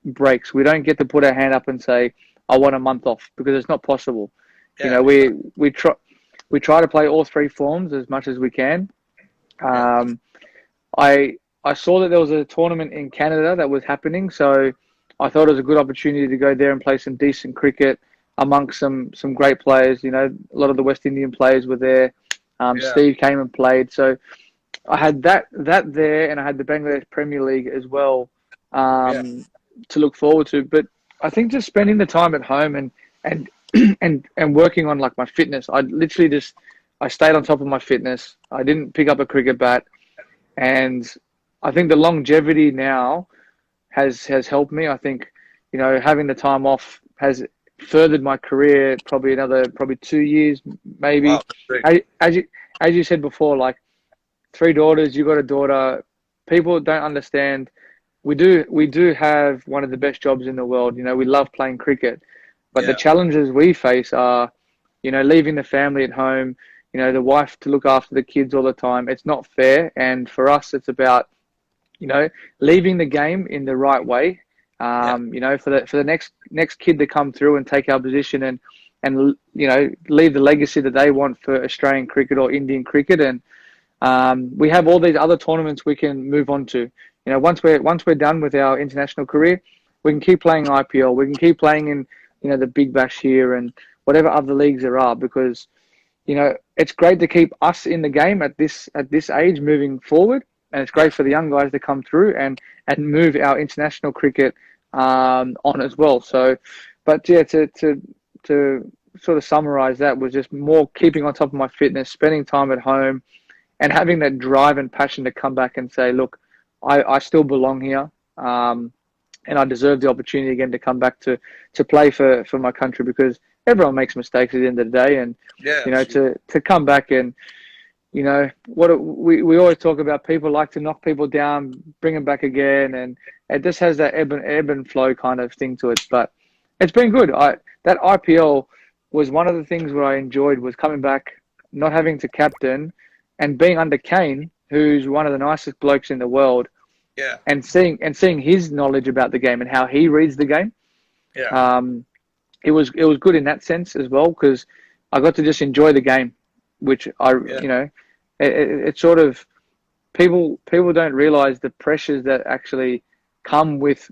[SPEAKER 1] breaks. We don't get to put our hand up and say, "I want a month off," because it's not possible. You
[SPEAKER 2] yeah,
[SPEAKER 1] know, we try to play all three forms as much as we can.
[SPEAKER 2] yeah,
[SPEAKER 1] Um, I saw that there was a tournament in Canada that was happening, so I thought it was a good opportunity to go there and play some decent cricket amongst some great players. A lot of the West Indian players were there.
[SPEAKER 2] yeah,
[SPEAKER 1] Steve came and played, so I had that there, and I had the Bangladesh Premier League as well,
[SPEAKER 2] yeah,
[SPEAKER 1] to look forward to. But I think just spending the time at home and and working on like my fitness. I stayed on top of my fitness. I didn't pick up a cricket bat, and I think the longevity now has helped me. I think having the time off has furthered my career probably 2 years
[SPEAKER 2] wow,
[SPEAKER 1] maybe.
[SPEAKER 2] that's great.
[SPEAKER 1] As you said before, like three daughters, you got a daughter. People don't understand. We do have one of the best jobs in the world. We love playing cricket, but the
[SPEAKER 2] Yeah,
[SPEAKER 1] challenges we face are, leaving the family at home, the wife to look after the kids all the time. It's not fair, and for us, it's about you know, leaving the game in the right way.
[SPEAKER 2] yeah,
[SPEAKER 1] For the next kid to come through and take our position and leave the legacy that they want for Australian cricket or Indian cricket, and we have all these other tournaments we can move on to. Once we're done with our international career, we can keep playing IPL. We can keep playing in the Big Bash here and whatever other leagues there are because it's great to keep us in the game at this age moving forward, and it's
[SPEAKER 2] yeah,
[SPEAKER 1] great for the young guys to come through and move our international cricket on as well. So, but yeah, to sort of summarize that was just more keeping on top of my fitness, spending time at home, and having that drive and passion to come back and say, look, I still belong here. And I deserve the opportunity again to come back to play for my country because everyone makes mistakes at the end of the day, and
[SPEAKER 2] yeah, absolutely.
[SPEAKER 1] to come back and we always talk about people like to knock people down, bring them back again, and it just has that ebb and flow kind of thing to it. But it's been good. That IPL was one of the things where I enjoyed was coming back. not having to captain, and being under Kane, who's one of the nicest blokes in the world,
[SPEAKER 2] Yeah.
[SPEAKER 1] and seeing his knowledge about the game and how he reads the game.
[SPEAKER 2] Yeah.
[SPEAKER 1] Um, it was good in that sense as well because I got to just enjoy the game, which
[SPEAKER 2] Yeah.
[SPEAKER 1] it sort of people don't realize the pressures that actually come with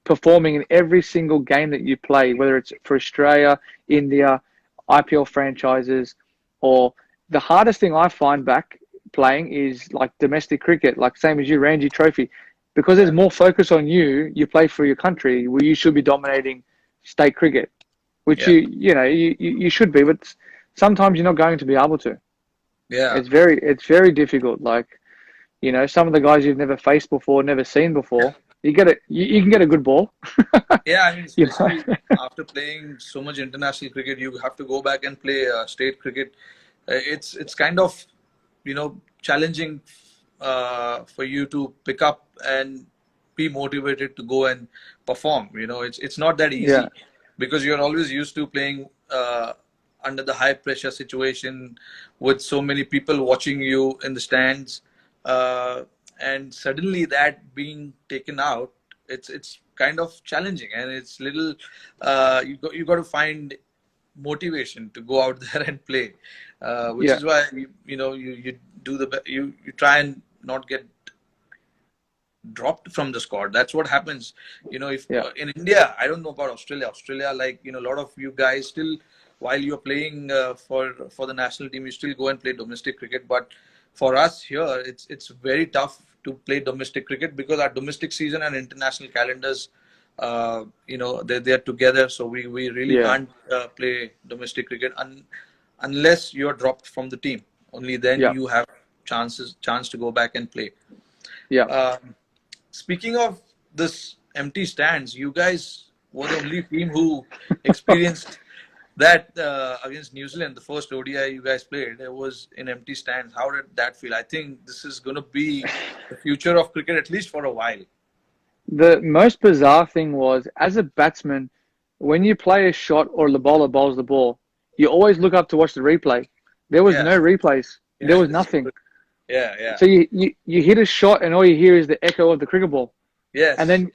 [SPEAKER 1] performing in every single game that you play, whether it's for Australia, India, IPL franchises, or the hardest thing I find back playing is like domestic cricket, like same as you, Ranji Trophy, because there's
[SPEAKER 2] Yeah.
[SPEAKER 1] more focus on you. You play for your country, where you should be dominating state cricket, which
[SPEAKER 2] Yeah.
[SPEAKER 1] you should be, but sometimes you're not going to be able to.
[SPEAKER 2] Yeah.
[SPEAKER 1] It's very difficult. Like some of the guys you've never faced before, never seen before. You can get a good ball.
[SPEAKER 2] Yeah, I mean,
[SPEAKER 1] you know.
[SPEAKER 2] especially after playing so much international cricket, you have to go back and play state cricket. It's kind of, challenging for you to pick up and be motivated to go and perform. It's not that
[SPEAKER 1] Yeah,
[SPEAKER 2] easy because you're always used to playing under the high pressure situation with so many people watching you in the stands, uh, and suddenly that being taken out, it's kind of challenging, and it's little you got to find motivation to go out there and play, which
[SPEAKER 1] yeah,
[SPEAKER 2] is why you do you try and not get dropped from the squad. That's what happens. If
[SPEAKER 1] yeah,
[SPEAKER 2] in India, I don't know about Australia. Australia, like a lot of you guys still, while you're playing for the national team, you still go and play domestic cricket. But for us here, it's very tough to play domestic cricket because our domestic season and international calendars, they're together. So we really
[SPEAKER 1] yeah,
[SPEAKER 2] can't play domestic cricket unless you're dropped from the team. Only then
[SPEAKER 1] yeah,
[SPEAKER 2] you have chance to go back and play.
[SPEAKER 1] yeah.
[SPEAKER 2] Um, Speaking of this empty stands, you guys were the only team who experienced that against New Zealand. The first ODI you guys played, it was in empty stands. How did that feel? I think this is going to be the future of cricket, at least for a while.
[SPEAKER 1] The most bizarre thing was, as a batsman, when you play a shot or the bowler bowls the ball, you always look up to watch the replay. There was
[SPEAKER 2] Yeah,
[SPEAKER 1] no replays. There
[SPEAKER 2] yeah,
[SPEAKER 1] was
[SPEAKER 2] that's
[SPEAKER 1] nothing.
[SPEAKER 2] true. Yeah, yeah,
[SPEAKER 1] So you hit a shot and all you hear is the echo of the cricket ball, and
[SPEAKER 2] yes,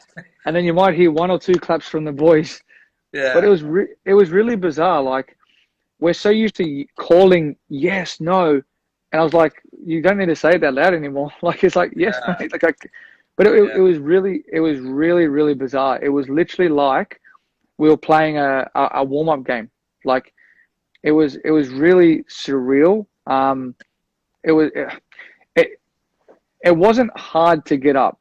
[SPEAKER 1] then you might hear one or two claps from the boys. But
[SPEAKER 2] yeah,
[SPEAKER 1] it was really bizarre. Like we're so used to calling yes, no, and I was like, you don't need to say it that loud anymore. Like it's like yes,
[SPEAKER 2] yeah,
[SPEAKER 1] mate. But
[SPEAKER 2] yeah,
[SPEAKER 1] it was really bizarre. It was literally like we were playing a warm up game. Like it was really surreal. It was it, it wasn't hard to get up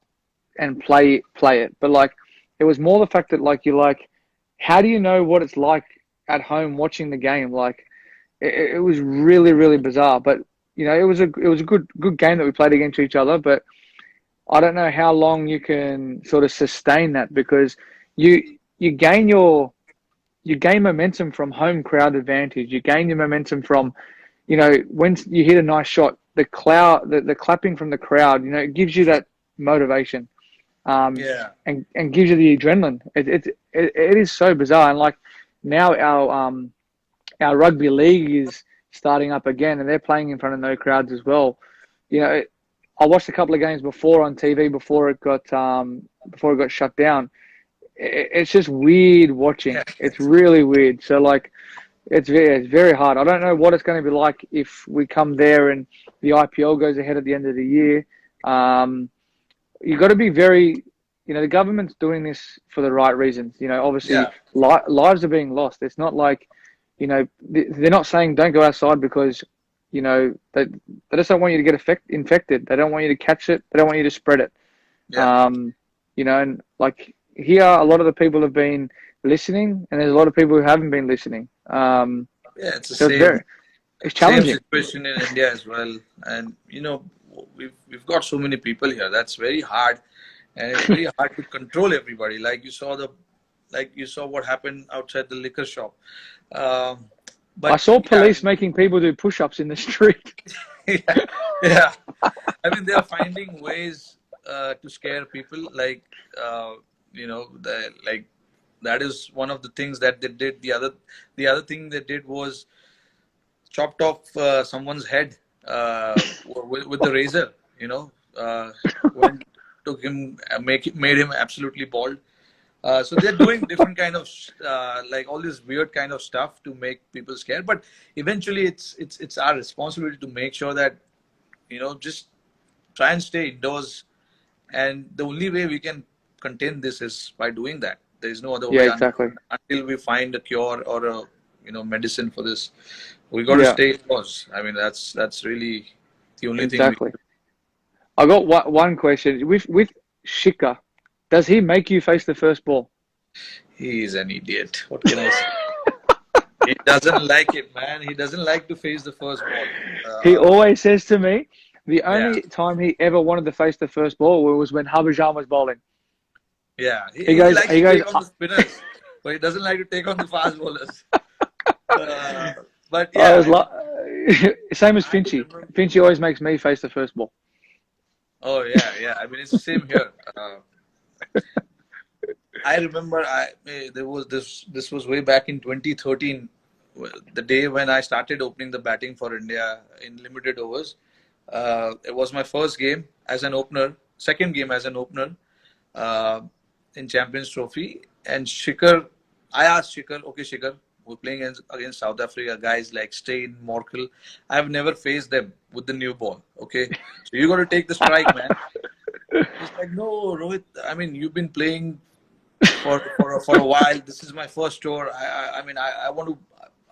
[SPEAKER 1] and play it, but like it was more the fact that like you're like, how do you know what it's like at home watching the game? Like it was really bizarre. But it was a good game that we played against each other. But I don't know how long you can sort of sustain that because you gain you gain momentum from home crowd advantage. You gain your momentum from when you hit a nice shot, the clapping from the crowd, it gives you that motivation,
[SPEAKER 2] yeah,
[SPEAKER 1] and gives you the adrenaline. It is so bizarre, and like now our rugby league is starting up again, and they're playing in front of no crowds as well. I watched a couple of games before on TV before it got shut down. It's just weird watching.
[SPEAKER 2] yeah.
[SPEAKER 1] It's really weird. So like it's very hard. I don't know what it's going to be like if we come there and the IPL goes ahead at the end of the year. You got to be very, the government's doing this for the right reasons. Obviously
[SPEAKER 2] Yeah.
[SPEAKER 1] lives are being lost. It's not like, they're not saying don't go outside because, they just don't want you to get infected. They don't want you to catch it. They don't want you to spread it.
[SPEAKER 2] Yeah,
[SPEAKER 1] Um, and like here, a lot of the people have been listening, and there's a lot of people who haven't been listening.
[SPEAKER 2] yeah, it's the
[SPEAKER 1] So it's
[SPEAKER 2] same
[SPEAKER 1] challenging.
[SPEAKER 2] situation in India as well. And we've got so many people here. That's very hard, and it's very hard to control everybody. Like you saw what happened outside the liquor shop. Um,
[SPEAKER 1] I
[SPEAKER 2] but
[SPEAKER 1] saw
[SPEAKER 2] yeah,
[SPEAKER 1] police making people do push-ups in the street.
[SPEAKER 2] yeah, yeah. I mean, they're finding ways to scare people. Like like that is one of the things that they did. The other thing they did was chopped off someone's head with the razor. You know, when took him, made him absolutely bald. So they're doing different kind of like all this weird kind of stuff to make people scared. But eventually, it's our responsibility to make sure that just try and stay indoors. And the only way we can contain this is by doing that. There is no other
[SPEAKER 1] Yeah,
[SPEAKER 2] way
[SPEAKER 1] exactly.
[SPEAKER 2] until we find a cure or a medicine for this. We got to
[SPEAKER 1] Yeah,
[SPEAKER 2] stay indoors. I mean, that's really the only thing we
[SPEAKER 1] exactly. I got one question with Shika. Does he make you face the first ball?
[SPEAKER 2] He's an idiot. What can I say? He doesn't like it, man. He doesn't like to face the first ball.
[SPEAKER 1] He always says to me, the
[SPEAKER 2] Yeah,
[SPEAKER 1] only time he ever wanted to face the first ball was when Harbhajan was bowling.
[SPEAKER 2] yeah.
[SPEAKER 1] He
[SPEAKER 2] He
[SPEAKER 1] goes,
[SPEAKER 2] likes
[SPEAKER 1] he
[SPEAKER 2] to
[SPEAKER 1] goes,
[SPEAKER 2] take on the spinners, but he doesn't like to take on the fast bowlers. Uh, but
[SPEAKER 1] I
[SPEAKER 2] yeah,
[SPEAKER 1] was
[SPEAKER 2] I mean,
[SPEAKER 1] like, same as
[SPEAKER 2] I
[SPEAKER 1] Finchy.
[SPEAKER 2] remember.
[SPEAKER 1] Finchy always makes me face the first ball.
[SPEAKER 2] Oh yeah, yeah. I mean, it's the same here. I remember there was this. This was way back in 2013, the day when I started opening the batting for India in limited overs. It was my first game as an opener, second game as an opener uh, in Champions Trophy. And Shikhar, I asked Shikhar, okay, Shikhar, we're playing against South Africa, guys like Steyn, Morkel. I've never faced them with the new ball. Okay, so you got to take the strike, man. He's like, no, Rohit. I mean, you've been playing for a while. This is my first tour. I mean, I want to.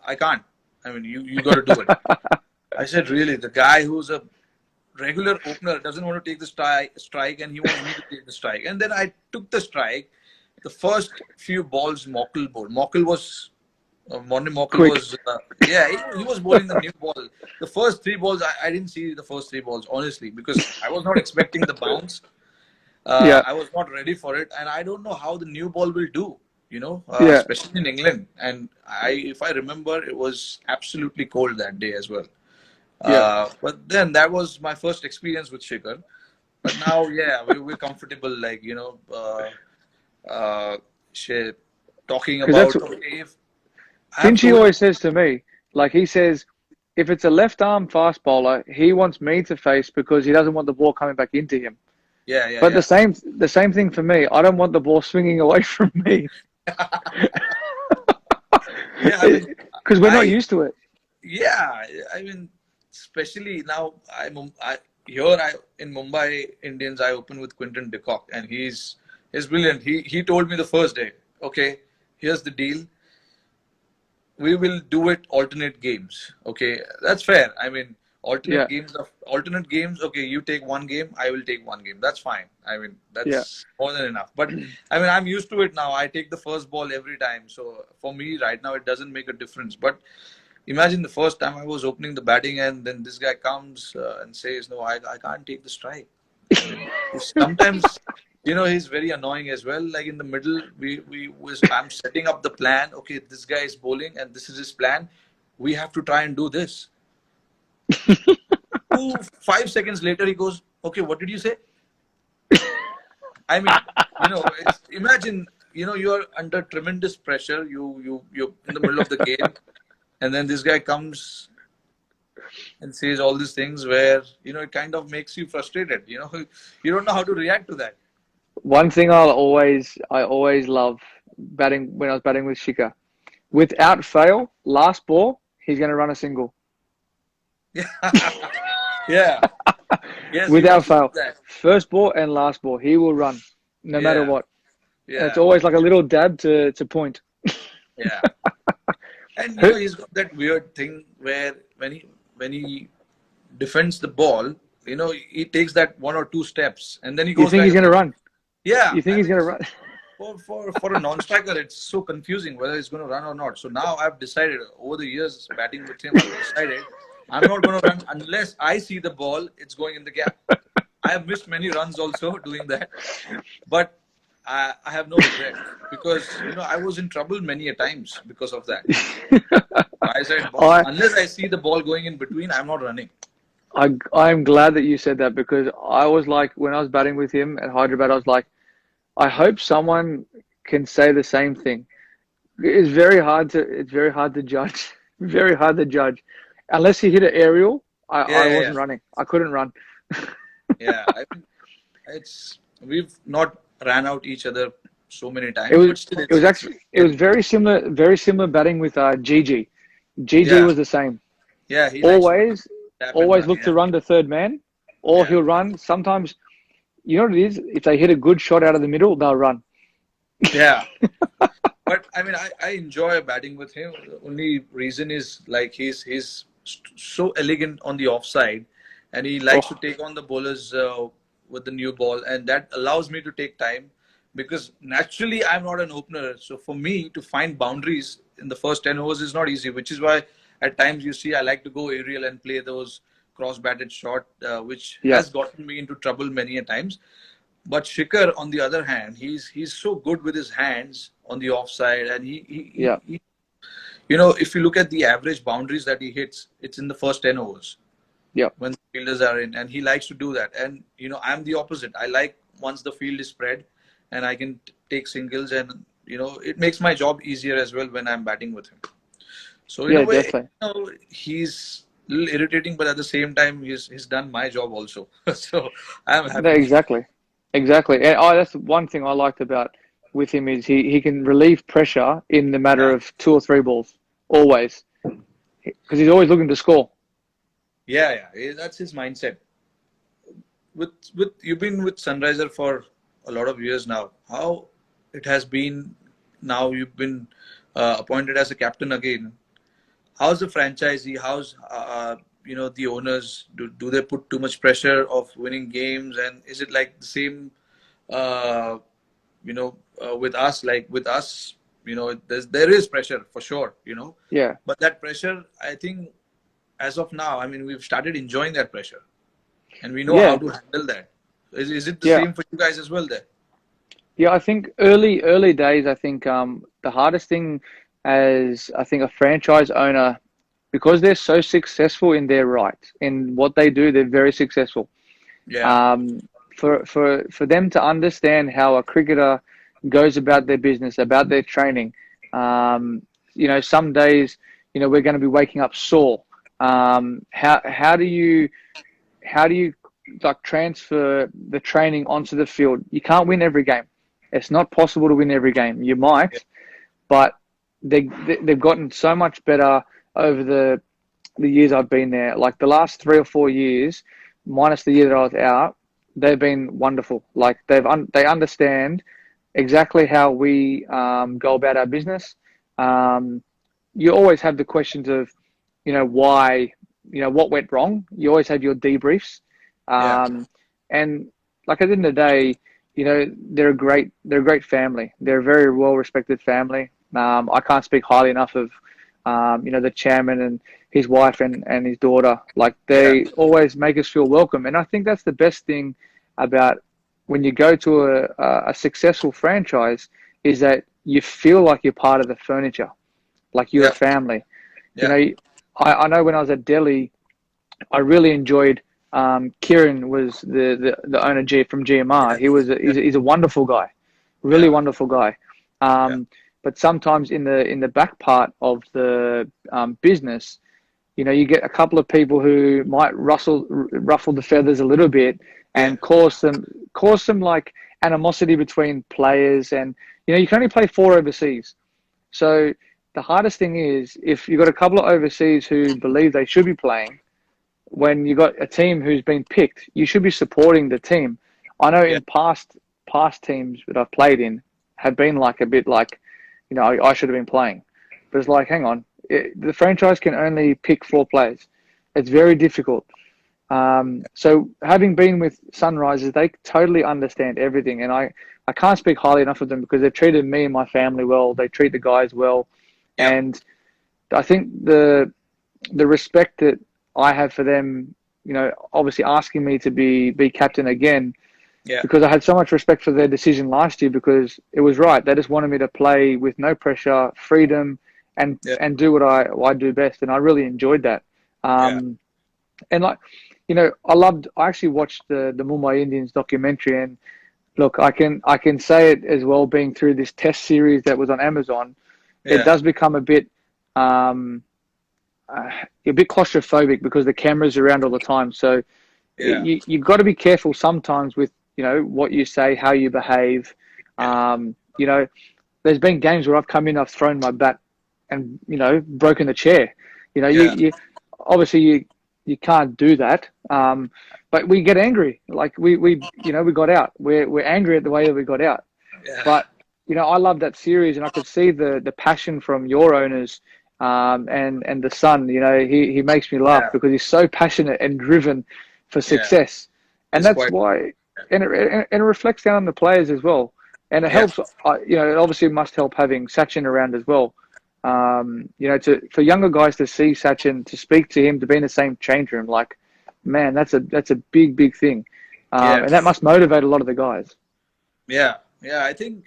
[SPEAKER 2] I can't. I mean, you got to do it. I said, really? The guy who's a regular opener doesn't want to take the strike, and he wants me to take the strike. And then I took the strike. The first few balls, Mokel bowled. Mokel was Morne Mokel
[SPEAKER 1] Quick.
[SPEAKER 2] was yeah, he was bowling the new ball. The first three balls, I didn't see the first three balls honestly because I was not expecting the bounce.
[SPEAKER 1] Yeah,
[SPEAKER 2] I was not ready for it, and I don't know how the new ball will do.
[SPEAKER 1] yeah,
[SPEAKER 2] Especially in England. And if I remember, it was absolutely cold that day as well.
[SPEAKER 1] yeah.
[SPEAKER 2] But then that was my first experience with Shikhar. But now, yeah, we're comfortable, like, uh, sh- talking
[SPEAKER 1] Because that's
[SPEAKER 2] about, okay, if I have
[SPEAKER 1] Finchy
[SPEAKER 2] told him,
[SPEAKER 1] always says to me, like he says, if it's a left arm fast bowler, he wants me to face because he doesn't want the ball coming back into him.
[SPEAKER 2] yeah, yeah,
[SPEAKER 1] But
[SPEAKER 2] yeah.
[SPEAKER 1] the same thing for me. I don't want the ball swinging away from me
[SPEAKER 2] Yeah, I mean,
[SPEAKER 1] because we're not
[SPEAKER 2] I,
[SPEAKER 1] used to it.
[SPEAKER 2] yeah, I mean, especially now, I in Mumbai Indians, I open with Quinton de Kock, and he's brilliant. He told me the first day, okay, here's the deal. We will do it alternate games. Okay, that's fair. I mean,
[SPEAKER 1] Yeah,
[SPEAKER 2] alternate games. Okay, you take one game, I will take one game. That's fine. I mean,
[SPEAKER 1] yeah.
[SPEAKER 2] that's more than enough. But I mean, I'm used to it now. I take the first ball every time. So for me, right now, it doesn't make a difference. But imagine the first time I was opening the batting, and then this guy comes and says, "No, I can't take the strike." I mean, sometimes he's very annoying as well. Like in the middle, I'm setting up the plan. Okay, this guy is bowling, and this is his plan. We have to try and do this. 5 seconds later, he goes, "Okay, what did you say?" I mean, imagine, you're under tremendous pressure. You're in the middle of the game, and then this guy comes and says all these things where it kind of makes you frustrated. You don't know how to react to that.
[SPEAKER 1] One thing I always love batting when I was batting with Shika. Without fail, last ball, he's going to run a single.
[SPEAKER 2] Yeah. Yes, he
[SPEAKER 1] Without
[SPEAKER 2] wants to do
[SPEAKER 1] fail,
[SPEAKER 2] that.
[SPEAKER 1] first ball and last ball, he will run no matter
[SPEAKER 2] Yeah,
[SPEAKER 1] what. And it's
[SPEAKER 2] yeah,
[SPEAKER 1] always like a little dab to point.
[SPEAKER 2] yeah. And
[SPEAKER 1] Who,
[SPEAKER 2] he's got that weird thing where when he defends the ball, he takes that one or two steps and then he
[SPEAKER 1] you
[SPEAKER 2] goes
[SPEAKER 1] think
[SPEAKER 2] back
[SPEAKER 1] he's going to
[SPEAKER 2] again.
[SPEAKER 1] run?
[SPEAKER 2] Yeah,
[SPEAKER 1] You think
[SPEAKER 2] I
[SPEAKER 1] he's
[SPEAKER 2] mean,
[SPEAKER 1] going to run?
[SPEAKER 2] for a non-striker, it's so confusing whether he's going to run or not. So now I've decided over the years batting with him, I've decided I'm not going to run unless I see the ball. It's going in the gap. I have missed many runs also doing that, but I have no regret because I was in trouble many a times because of that. I said, boss,
[SPEAKER 1] I,
[SPEAKER 2] unless I see the ball going in between, I'm not running.
[SPEAKER 1] I'm glad that you said that because I was like, when I was batting with him at Hyderabad, I was like, I hope someone can say the same thing. It's very hard to judge. Very hard to judge. unless he hit an aerial,
[SPEAKER 2] Yeah,
[SPEAKER 1] I
[SPEAKER 2] yeah, yeah.
[SPEAKER 1] wasn't running. I couldn't run.
[SPEAKER 2] Yeah, I mean, it's we've not ran out each other so many
[SPEAKER 1] It
[SPEAKER 2] times,
[SPEAKER 1] was
[SPEAKER 2] but still,
[SPEAKER 1] it was
[SPEAKER 2] it's
[SPEAKER 1] actually it was
[SPEAKER 2] very
[SPEAKER 1] very similar batting with GG. GG
[SPEAKER 2] yeah,
[SPEAKER 1] was the same.
[SPEAKER 2] yeah. He likes to
[SPEAKER 1] Always
[SPEAKER 2] tap and
[SPEAKER 1] always
[SPEAKER 2] run.
[SPEAKER 1] look to
[SPEAKER 2] Yeah,
[SPEAKER 1] run to third man, or
[SPEAKER 2] yeah,
[SPEAKER 1] he'll run. Sometimes you know what it is. If they hit a good shot out of the middle, they'll run.
[SPEAKER 2] yeah. But I mean, I enjoy batting with him. The only reason is like so elegant on the offside, and he likes to
[SPEAKER 1] Oh
[SPEAKER 2] take on the bowlers with the new ball, and that allows me to take time because naturally I'm not an opener. So for me to find boundaries in the first 10 overs is not easy, which is why at times you see I like to go aerial and play those cross-batted shot, which
[SPEAKER 1] yeah,
[SPEAKER 2] has gotten me into trouble many a times. But Shikhar, on the other hand, he's so good with his hands on the offside, and
[SPEAKER 1] yeah,
[SPEAKER 2] if you look at the average boundaries that he hits, it's in the first 10 overs
[SPEAKER 1] yeah,
[SPEAKER 2] when the fielders are in, and he likes to do that. And I'm the opposite. I like once the field is spread, and I can take singles, and it makes my job easier as well when I'm batting with him. So in a
[SPEAKER 1] yeah,
[SPEAKER 2] way,
[SPEAKER 1] definitely.
[SPEAKER 2] he's a little irritating, but at the same time, he's done my job also. So I'm
[SPEAKER 1] No,
[SPEAKER 2] happy.
[SPEAKER 1] exactly, exactly. And that's one thing I liked about with him is he can relieve pressure in the matter
[SPEAKER 2] Yeah.
[SPEAKER 1] of two or three balls, always, because he's always looking to score.
[SPEAKER 2] Yeah, yeah, that's his mindset. With you've been with Sunriser for a lot of years now. How it has been now you've been appointed as a captain again. How's the franchisee? How's the owners? Do they put too much pressure of winning games? And is it like the same? Uh, with us, like with us, there is pressure for sure.
[SPEAKER 1] Yeah,
[SPEAKER 2] But that pressure, I think, as of now, I mean, we've started enjoying that pressure and we know how
[SPEAKER 1] yeah,
[SPEAKER 2] to handle that. Is it the
[SPEAKER 1] yeah.
[SPEAKER 2] same for you guys as well there?
[SPEAKER 1] Yeah, I think early days, I think the hardest thing as I think a franchise owner, because they're so successful in their right, in what they do, they're very successful.
[SPEAKER 2] Yeah,
[SPEAKER 1] Um, for them to understand how a cricketer goes about their business, about their training, um, some days, we're going to be waking up sore. How do you like transfer the training onto the field? You can't win every game. It's not possible to win every game. You
[SPEAKER 2] yeah,
[SPEAKER 1] might, but they've gotten so much better over the years I've been there. Like the last 3 or 4 years, minus the year that I was out, they've been wonderful. Like they understand exactly how we go about our business. Um, you always have the questions of, why, what went wrong. You always have your debriefs,
[SPEAKER 2] yeah,
[SPEAKER 1] um, and like at the end of the day, they're a great family. They're a very well respected family. I can't speak highly enough of, the chairman and his wife and his daughter. Like
[SPEAKER 2] yeah,
[SPEAKER 1] they always make us feel welcome, and I think that's the best thing about when you go to a successful franchise is that you feel like you're part of the furniture, like you're a
[SPEAKER 2] yeah,
[SPEAKER 1] family. You
[SPEAKER 2] yeah.
[SPEAKER 1] know, I know when I was at Delhi, I really enjoyed. Kieran was the owner from GMR.
[SPEAKER 2] Yeah,
[SPEAKER 1] He's a wonderful guy, really
[SPEAKER 2] yeah,
[SPEAKER 1] wonderful guy.
[SPEAKER 2] yeah,
[SPEAKER 1] But sometimes in the back part of the business, you get a couple of people who might ruffle the feathers a little bit
[SPEAKER 2] yeah,
[SPEAKER 1] and cause some like animosity between players, and you can only play four overseas. So the hardest thing is if you've got a couple of overseas who believe they should be playing, when you got a team who's been picked, you should be supporting the team. I know
[SPEAKER 2] yeah,
[SPEAKER 1] in past teams that I've played in have been like a bit like, I should have been playing, but it's like, hang on, the franchise can only pick four players. It's very difficult. So having been with Sunrisers, they totally understand everything, and I can't speak highly enough of them because they've treated me and my family well. They treat the guys well,
[SPEAKER 2] yeah,
[SPEAKER 1] and I think the respect that I have for them, obviously asking me to be captain again,
[SPEAKER 2] yeah,
[SPEAKER 1] because I had so much respect for their decision last year because it was right. They just wanted me to play with no pressure, freedom, and
[SPEAKER 2] yeah,
[SPEAKER 1] and do what I do best, and I really enjoyed that.
[SPEAKER 2] yeah,
[SPEAKER 1] And like, I actually watched the Mumbai Indians documentary, and look, I can say it as well, being through this test series that was on Amazon, it
[SPEAKER 2] yeah,
[SPEAKER 1] does become a bit. Um, you're a bit claustrophobic because the camera's around all the time. So
[SPEAKER 2] Yeah,
[SPEAKER 1] you've got to be careful sometimes with, what you say, how you behave.
[SPEAKER 2] yeah,
[SPEAKER 1] You know, there's been games where I've come in, I've thrown my bat and, broken the chair.
[SPEAKER 2] yeah,
[SPEAKER 1] You obviously you can't do that. But we get angry. Like we got out. We're angry at the way that we got out.
[SPEAKER 2] yeah,
[SPEAKER 1] But I love that series, and I could see the passion from your owners, and the son. He makes me laugh
[SPEAKER 2] yeah,
[SPEAKER 1] because he's so passionate and driven for
[SPEAKER 2] yeah.
[SPEAKER 1] success, and
[SPEAKER 2] It's
[SPEAKER 1] that's
[SPEAKER 2] quite,
[SPEAKER 1] why. And it reflects down on the players as well, and it
[SPEAKER 2] yeah,
[SPEAKER 1] helps. It obviously must help having Sachin around as well. For younger guys to see Sachin, to speak to him, to be in the same change room, like, man, that's a big thing,
[SPEAKER 2] yeah,
[SPEAKER 1] and that must motivate a lot of the guys.
[SPEAKER 2] yeah, yeah. I think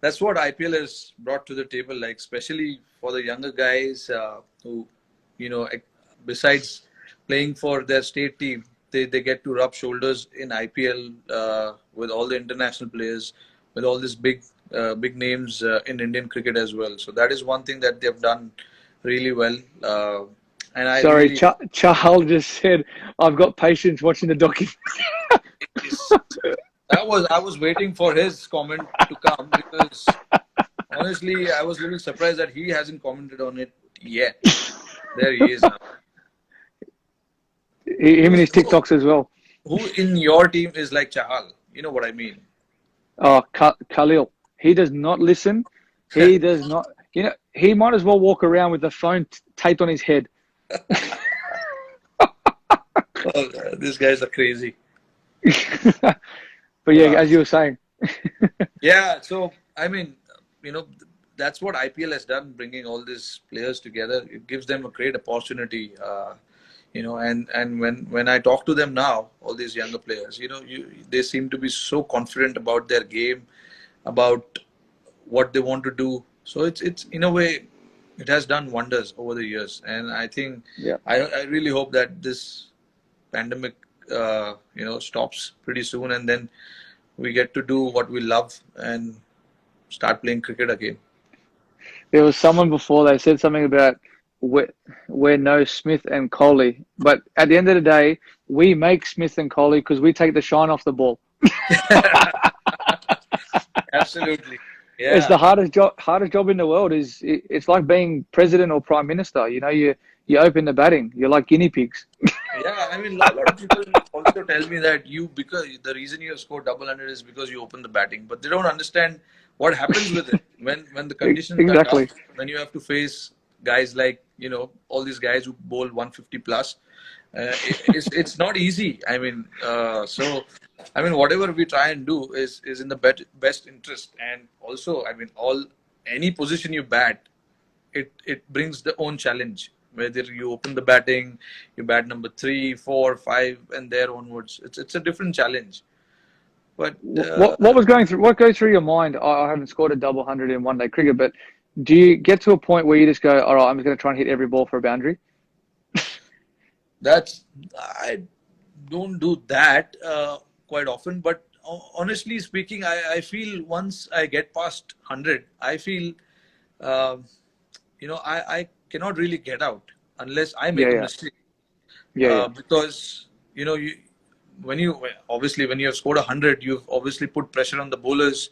[SPEAKER 2] that's what IPL has brought to the table, like especially for the younger guys who, besides playing for their state team, they get to rub shoulders in IPL with all the international players, with all these big names in Indian cricket as well. So that is one thing that they've done really well. And I
[SPEAKER 1] Sorry,
[SPEAKER 2] really
[SPEAKER 1] Charles just said, I've got patience watching the documentary.
[SPEAKER 2] is I was waiting for his comment to come because honestly I was a little surprised that he hasn't commented on it yet. There he is now.
[SPEAKER 1] Him and
[SPEAKER 2] Who's
[SPEAKER 1] his TikToks as well.
[SPEAKER 2] who in your team is like Chahal? You know what I mean?
[SPEAKER 1] Oh, Khalil. He does not listen. He does not. He might as well walk around with the phone taped on his head.
[SPEAKER 2] Oh, these guys are crazy.
[SPEAKER 1] But yeah,
[SPEAKER 2] Uh,
[SPEAKER 1] as you were saying.
[SPEAKER 2] yeah, so I mean, you know, that's what IPL has done, bringing all these players together. It gives them a great opportunity. And when I talk to them now, all these younger players, they seem to be so confident about their game, about what they want to do. So it's in a way, it has done wonders over the years. And I think
[SPEAKER 1] Yeah.
[SPEAKER 2] I really hope that this pandemic, stops pretty soon, and then we get to do what we love and start playing cricket again.
[SPEAKER 1] There was someone before, they said something about we're no Smith and Coley. But at the end of the day, we make Smith and Coley because we take the shine off the ball.
[SPEAKER 2] Absolutely.
[SPEAKER 1] It's the
[SPEAKER 2] Yeah.
[SPEAKER 1] hardest job in the world. It's like being president or prime minister. You open the batting. You're like guinea pigs.
[SPEAKER 2] Yeah, I mean, a lot of people also tell me that because the reason you have scored double hundred is because you open the batting, but they don't understand what happens with it when the conditions are tough,
[SPEAKER 1] Exactly.
[SPEAKER 2] when you have to face guys like all these guys who bowl 150 plus. It's not easy. I mean, whatever we try and do is in the best interest, and also, I mean, any position you bat, it brings the own challenge. Whether you open the batting, you bat number 3, 4, 5, and there onwards, it's a different challenge. But
[SPEAKER 1] What goes through your mind? I haven't scored a double hundred in one day cricket, but do you get to a point where you just go, all right, I'm just going to try and hit every ball for a boundary?
[SPEAKER 2] that's I don't do that quite often. But honestly speaking, I feel once I get past 100, I feel uh, I cannot really get out unless I
[SPEAKER 1] Yeah,
[SPEAKER 2] make a
[SPEAKER 1] yeah,
[SPEAKER 2] mistake.
[SPEAKER 1] yeah,
[SPEAKER 2] Because when you have scored 100, you've obviously put pressure on the bowlers.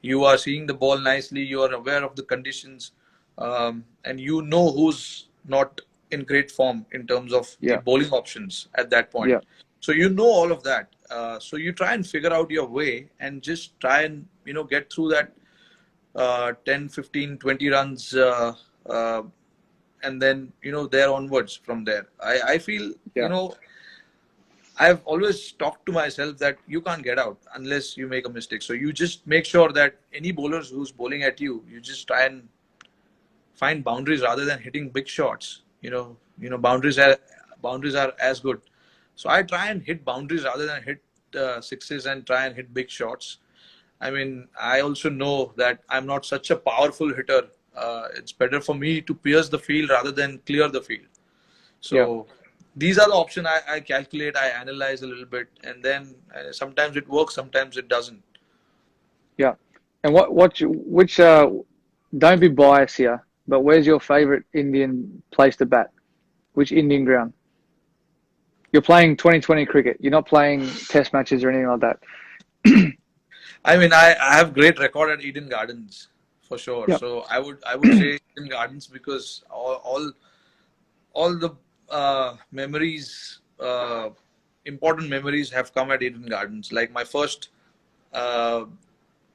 [SPEAKER 2] You are seeing the ball nicely. You are aware of the conditions, and you know who's not in great form in terms of the
[SPEAKER 1] yeah,
[SPEAKER 2] bowling options at that point.
[SPEAKER 1] yeah,
[SPEAKER 2] So you know all of that. So you try and figure out your way and just try and get through that 10, 15, 20 runs, and then there onwards from there. I feel
[SPEAKER 1] yeah,
[SPEAKER 2] I've always talked to myself that you can't get out unless you make a mistake. So you just make sure that any bowlers who's bowling at you, you just try and find boundaries rather than hitting big shots. Boundaries are as good. So I try and hit boundaries rather than hit sixes and try and hit big shots. I mean, I also know that I'm not such a powerful hitter. It's better for me to pierce the field rather than clear the field.
[SPEAKER 1] yeah,
[SPEAKER 2] So these are the options I calculate, I analyze a little bit, and then sometimes it works, sometimes it doesn't.
[SPEAKER 1] yeah. And which don't be biased here, but where's your favorite Indian place to bat? Which Indian ground? You're playing 2020 cricket. You're not playing test matches or anything like that.
[SPEAKER 2] I mean, I have great record at Eden Gardens for sure.
[SPEAKER 1] Yep.
[SPEAKER 2] So I would say Eden Gardens because all the memories, important memories have come at Eden Gardens. Like my first uh,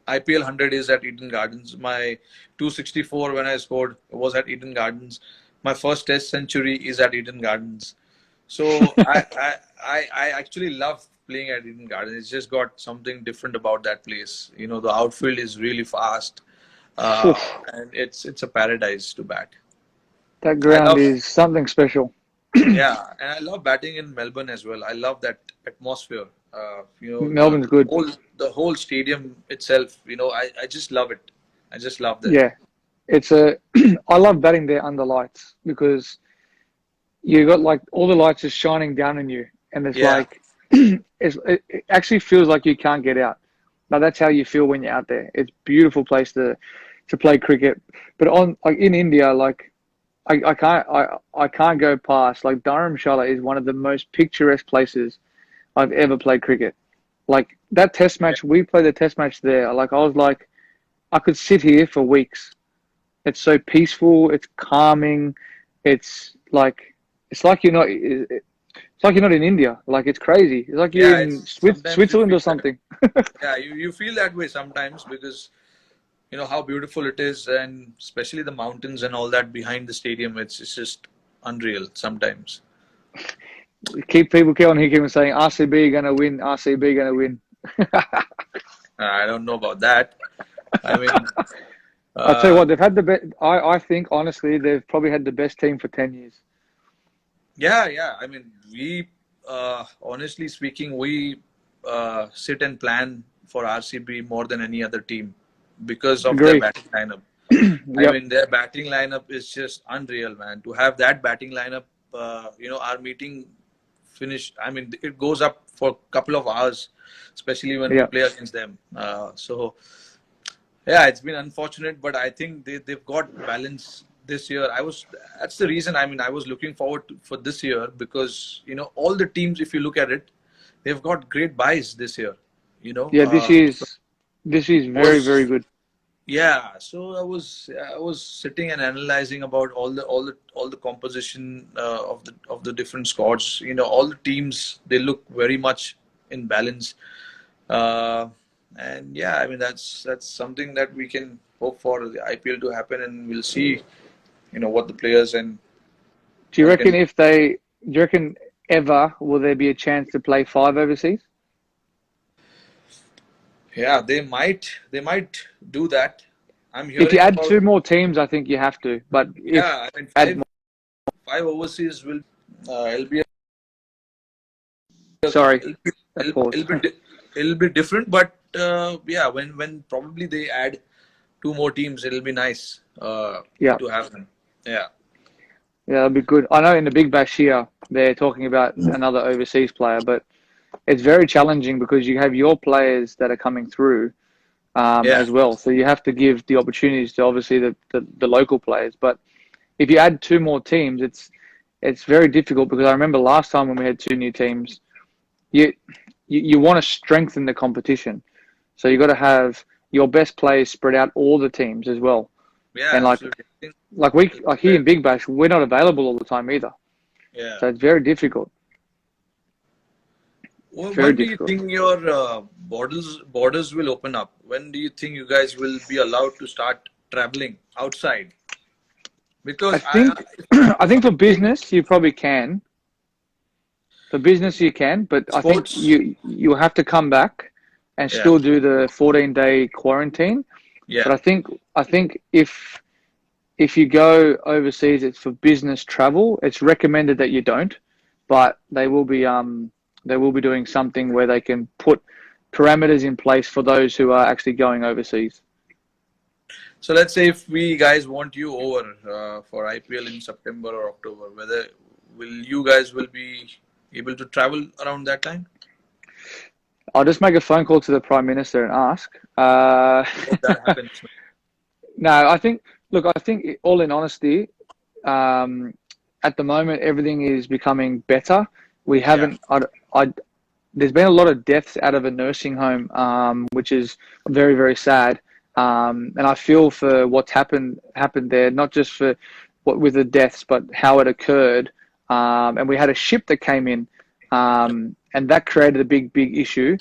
[SPEAKER 2] IPL 100 is at Eden Gardens. My 264 when I scored was at Eden Gardens. My first Test century is at Eden Gardens. So I actually love playing at Eden Gardens. It's just got something different about that place. You know, the outfield is really fast, and it's a paradise to bat.
[SPEAKER 1] That
[SPEAKER 2] I
[SPEAKER 1] ground
[SPEAKER 2] love
[SPEAKER 1] is something special.
[SPEAKER 2] Yeah, and I love batting in Melbourne as well. I love that atmosphere. You know,
[SPEAKER 1] Melbourne's good.
[SPEAKER 2] the whole stadium itself. You know, I just love it. I just love that.
[SPEAKER 1] Yeah, it's a. I love batting there under lights because you got like all the lights just shining down on you, and it's
[SPEAKER 2] Yeah,
[SPEAKER 1] like it actually feels like you can't get out. Now that's how you feel when you're out there. It's a beautiful place to play cricket. But on like in India, like I can't go past like Dharamshala is one of the most picturesque places I've ever played cricket. Like that test
[SPEAKER 2] yeah,
[SPEAKER 1] match, we played the test match there. Like I was like, I could sit here for weeks. It's so peaceful. It's calming. It's like it's like you're not in India. Like it's crazy. It's like you're
[SPEAKER 2] yeah.
[SPEAKER 1] in
[SPEAKER 2] It's sometimes you
[SPEAKER 1] Switzerland
[SPEAKER 2] feel
[SPEAKER 1] or
[SPEAKER 2] that.
[SPEAKER 1] something.
[SPEAKER 2] Yeah, you feel that way sometimes because you know how beautiful it is, and especially the mountains and all that behind the stadium. It's just unreal sometimes.
[SPEAKER 1] Keep on here, keep on saying RCB gonna win. RCB gonna win.
[SPEAKER 2] I don't know about that. I mean,
[SPEAKER 1] I'll tell you
[SPEAKER 2] uh,
[SPEAKER 1] what, they've had the best. I think honestly, they've probably had the best team for 10 years.
[SPEAKER 2] yeah, yeah. I mean, we honestly speaking, we sit and plan for RCB more than any other team because of their
[SPEAKER 1] Agree.
[SPEAKER 2] batting lineup. I
[SPEAKER 1] Yep.
[SPEAKER 2] mean, their batting lineup is just unreal, man. To have that batting lineup, you know, our meeting finished. I mean, it goes up for a couple of hours, especially when we
[SPEAKER 1] Yep.
[SPEAKER 2] play against them. So yeah, it's been unfortunate, but I think they've got balance this year. That's the reason. I mean, I was looking forward for this year because you know all the teams, if you look at it, they've got great buys this year. You know,
[SPEAKER 1] Yeah.
[SPEAKER 2] so
[SPEAKER 1] This is very very
[SPEAKER 2] was
[SPEAKER 1] good.
[SPEAKER 2] yeah. So I was sitting and analyzing about all the composition of the different squads. You know, all the teams they look very much in balance. Uh, and yeah, I mean that's something that we can hope for the IPL to happen, and we'll see, you know, what the players and
[SPEAKER 1] Do you
[SPEAKER 2] all
[SPEAKER 1] reckon
[SPEAKER 2] can.
[SPEAKER 1] if they? Do you reckon ever will there be a chance to play five overseas?
[SPEAKER 2] Yeah, they might do that. I'm
[SPEAKER 1] If you
[SPEAKER 2] hearing
[SPEAKER 1] add
[SPEAKER 2] about
[SPEAKER 1] two more teams, I think you have to. But if
[SPEAKER 2] yeah. I mean
[SPEAKER 1] add
[SPEAKER 2] five overseas will it'll be
[SPEAKER 1] sorry,
[SPEAKER 2] it'll be,
[SPEAKER 1] that
[SPEAKER 2] it'll,
[SPEAKER 1] pause.
[SPEAKER 2] it'll be it'll be different, but yeah, when probably they add two more teams, it'll be nice
[SPEAKER 1] Yeah,
[SPEAKER 2] to have them. Yeah,
[SPEAKER 1] yeah, that'd be good. I know in the Big Bash here they're talking about another overseas player, but it's very challenging because you have your players that are coming through
[SPEAKER 2] yeah,
[SPEAKER 1] as well. So you have to give the opportunities to obviously the local players. But if you add two more teams, it's very difficult because I remember last time when we had two new teams, you you want to strengthen the competition. So you got to have your best players spread out all the teams as well. And
[SPEAKER 2] yeah,
[SPEAKER 1] like
[SPEAKER 2] absolutely. I think
[SPEAKER 1] like here in Big Bash, we're not available all the time either.
[SPEAKER 2] yeah.
[SPEAKER 1] So it's very difficult.
[SPEAKER 2] Well,
[SPEAKER 1] Very
[SPEAKER 2] when do you
[SPEAKER 1] difficult.
[SPEAKER 2] think your borders will open up? When do you think you guys will be allowed to start traveling outside?
[SPEAKER 1] I
[SPEAKER 2] Because
[SPEAKER 1] think I
[SPEAKER 2] if
[SPEAKER 1] think for
[SPEAKER 2] I'm being
[SPEAKER 1] business you probably can. For business you can, but I think
[SPEAKER 2] sports,
[SPEAKER 1] you have to come back and
[SPEAKER 2] yeah,
[SPEAKER 1] still do the 14-day quarantine.
[SPEAKER 2] yeah.
[SPEAKER 1] But I think if you go overseas, it's for business travel. It's recommended that you don't, but they will be doing something where they can put parameters in place for those who are actually going overseas.
[SPEAKER 2] So let's say if we guys want you over for IPL in September or October, whether will you guys will be able to travel around that time?
[SPEAKER 1] I'll just make a phone call to the Prime Minister and ask.
[SPEAKER 2] Hope that happens.
[SPEAKER 1] No, I think. Look, I think all in honesty, um, at the moment, everything is becoming better. We
[SPEAKER 2] Yeah.
[SPEAKER 1] haven't. I there's been a lot of deaths out of a nursing home, which is very, very sad. And I feel for what's happened there, not just for what with the deaths, but how it occurred. And we had a ship that came in, and that created a big, big issue.